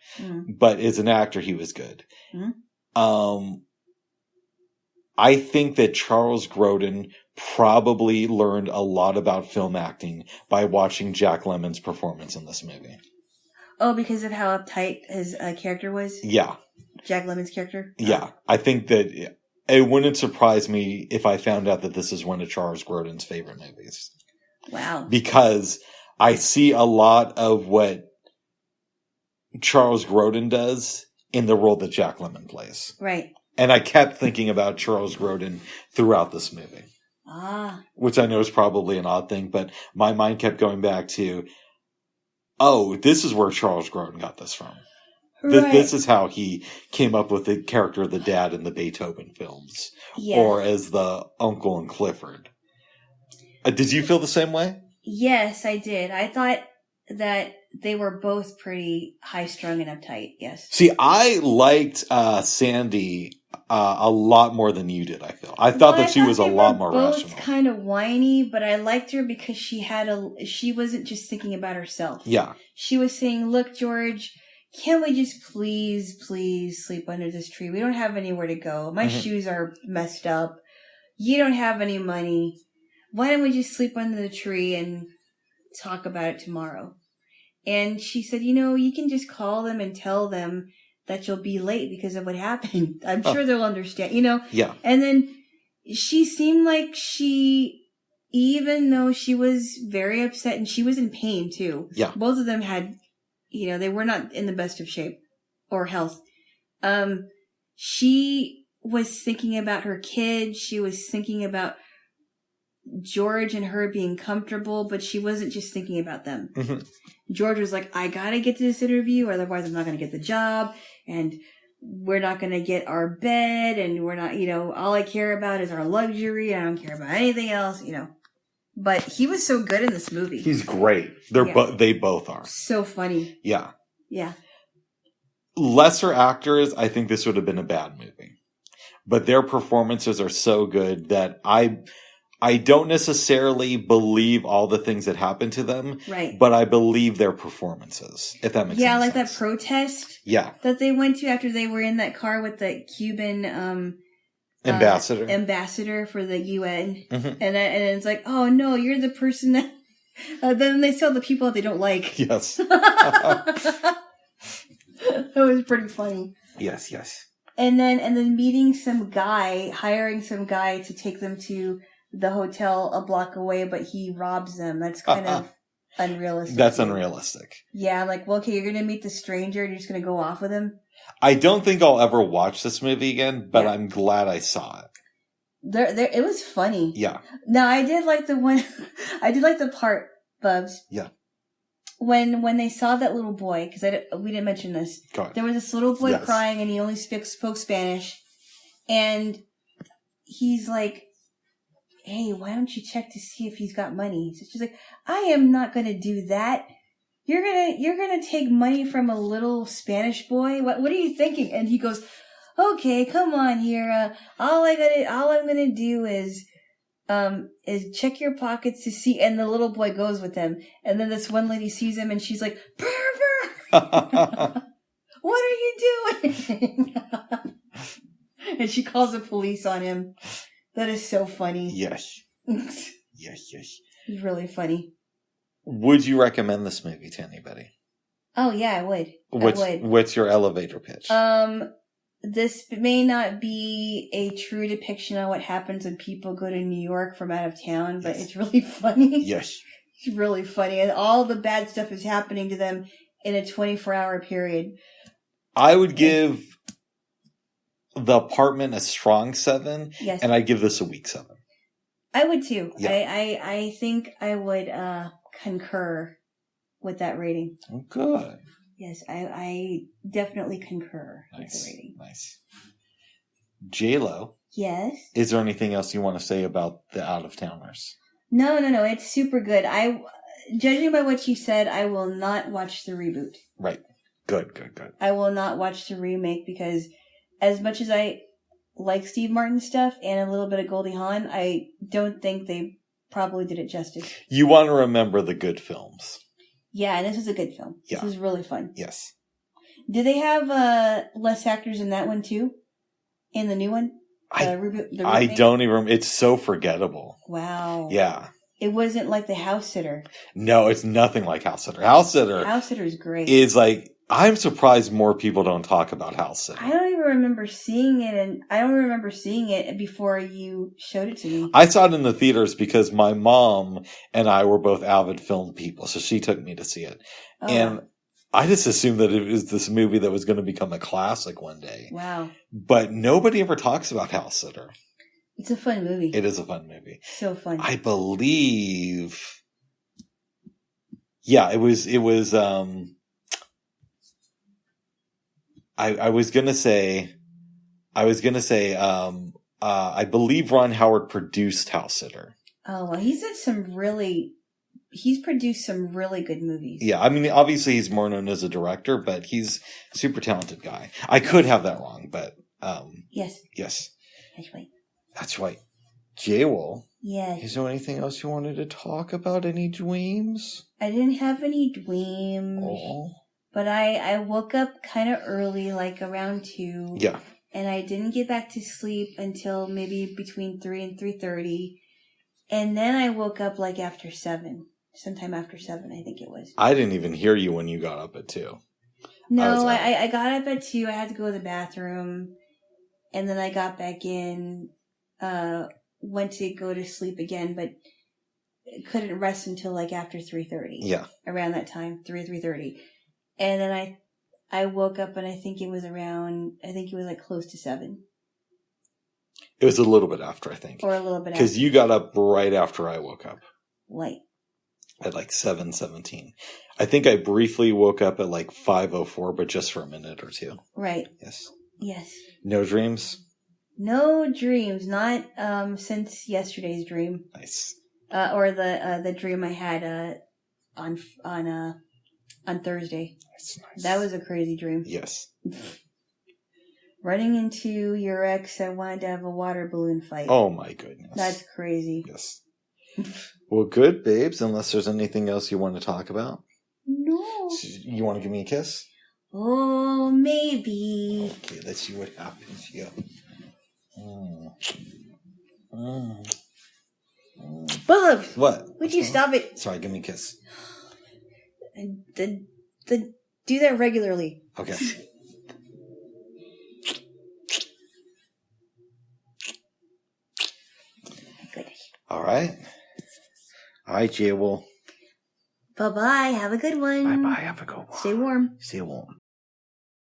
but as an actor, he was good. I think that Charles Grodin probably learned a lot about film acting by watching Jack Lemmon's performance in this movie. Oh, because of how uptight his character was? Yeah. Jack Lemmon's character? Yeah. I think that it wouldn't surprise me if I found out that this is one of Charles Grodin's favorite movies. Wow. Because I see a lot of what Charles Grodin does in the role that Jack Lemmon plays. Right. And I kept thinking about Charles Grodin throughout this movie. Which I know is probably an odd thing, but my mind kept going back to, this is where Charles Grodin got this from. Right. This is how he came up with the character of the dad in the Beethoven films. Yes. Or as the uncle in Clifford. Did you feel the same way? Yes, I did. I thought that they were both pretty high-strung and uptight, yes. See, I liked Sandy a lot more than you did, I feel. I thought that she was a lot more rational. Both kind of whiny, but I liked her because she wasn't just thinking about herself. Yeah. She was saying, look, George, can't we just please sleep under this tree? We don't have anywhere to go. My shoes are messed up. You don't have any money. Why don't we just sleep under the tree and talk about it tomorrow? And she said, you can just call them and tell them that you'll be late because of what happened. I'm sure they'll understand, Yeah. And then she seemed like even though she was very upset and she was in pain too. Yeah. Both of them had, they were not in the best of shape or health. She was thinking about her kids. She was thinking about George and her being comfortable, but she wasn't just thinking about them. Mm-hmm. George was like, I gotta get to this interview, otherwise I'm not gonna get the job, and we're not gonna get our bed, and we're not, all I care about is our luxury, I don't care about anything else, But he was so good in this movie. He's great. They both are. So funny. Yeah. Yeah. Lesser actors, I think this would have been a bad movie. But their performances are so good that I don't necessarily believe all the things that happened to them. Right. But I believe their performances, if that makes sense. Yeah, like that protest. Yeah. That they went to after they were in that car with the Cuban ambassador for the UN. Mm-hmm. And it's like, oh no, you're the person that... then they sell the people that they don't like. Yes. That was pretty funny. Yes. And then meeting some guy, hiring some guy to take them to the hotel a block away, but he robs them. That's kind of unrealistic. That's unrealistic. Yeah, like, well, okay, you're going to meet the stranger and you're just going to go off with him? I don't think I'll ever watch this movie again, but I'm glad I saw it. It was funny. Yeah. Now, I did like the part, Bubs. Yeah. When they saw that little boy, because we didn't mention this. Go ahead. There was this little boy crying and he only spoke Spanish. And he's like, hey, why don't you check to see if he's got money? So she's like, I am not going to do that. You're going to take money from a little Spanish boy? What are you thinking? And he goes, okay, come on here. All I'm going to do is check your pockets to see. And the little boy goes with him. And then this one lady sees him and she's like, pervert! What are you doing? And she calls the police on him. That is so funny. Yes. Yes. It's really funny. Would you recommend this movie to anybody? Oh, yeah, I would. What's your elevator pitch? This may not be a true depiction of what happens when people go to New York from out of town, but it's really funny. Yes. It's really funny. And all the bad stuff is happening to them in a 24-hour period. I would give The Apartment a strong 7. Yes. And I'd give this a weak 7. I would too. Yeah. I think I would concur with that rating. Oh, good. Yes, I definitely concur with the rating. Nice. Jaylo. Yes. Is there anything else you want to say about the Out-of-Towners? No. It's super good. Judging by what you said, I will not watch the reboot. Right. Good. I will not watch the remake because as much as I like Steve Martin stuff and a little bit of Goldie Hawn, I don't think they probably did it justice. You want to remember the good films. Yeah, and this was a good film. Yeah. This was really fun. Yes. Do they have less actors in that one too? In the new one? The remake? I don't even remember. It's so forgettable. Wow. Yeah. It wasn't like The House Sitter. No, it's nothing like House Sitter. House Sitter is great. Is like, I'm surprised more people don't talk about House Sitter. I don't even remember seeing it, and I don't remember seeing it before you showed it to me. I saw it in the theaters because my mom and I were both avid film people, so she took me to see it. Oh. And I just assumed that it was this movie that was going to become a classic one day. Wow. But nobody ever talks about House Sitter. It's a fun movie. It is a fun movie. So fun. I believe... Yeah, it was I was gonna say, I believe Ron Howard produced House Sitter. Oh, well, he's produced some really good movies. Yeah, I mean, obviously he's more known as a director, but he's a super talented guy. I could have that wrong, but, Yes. That's right. Jaylo. Yeah. Is there anything else you wanted to talk about? Any dreams? I didn't have any dreams. Oh. But I woke up kind of early, like around 2. Yeah. And I didn't get back to sleep until maybe between 3 and 3:30. And then I woke up like after 7. Sometime after 7, I think it was. I didn't even hear you when you got up at 2. No, I got up at 2. I had to go to the bathroom. And then I got back in went to go to sleep again, but couldn't rest until like after 3:30. Yeah. Around that time, 3:30. And then I woke up and I think it was like close to 7. It was a little bit after, I think. Or a little bit after. Because you got up right after I woke up. Light. At like 7:17. I think I briefly woke up at like 5:04, but just for a minute or two. Right. Yes. Yes. No dreams? No dreams. Not since yesterday's dream. Nice. Or the dream I had on Thursday. Nice. That was a crazy dream. Yes. Running into your ex, I wanted to have a water balloon fight. Oh my goodness. That's crazy. Yes. Well, good, babes. Unless there's anything else you want to talk about. No. You want to give me a kiss? Oh, maybe. Okay, let's see what happens here. Bob! What? Would you stop it? Sorry, give me a kiss. Do that regularly. Okay. Good. All right. All right, Jaylo. Bye-bye. Have a good one. Bye-bye. Have a good one. Stay warm. Stay warm.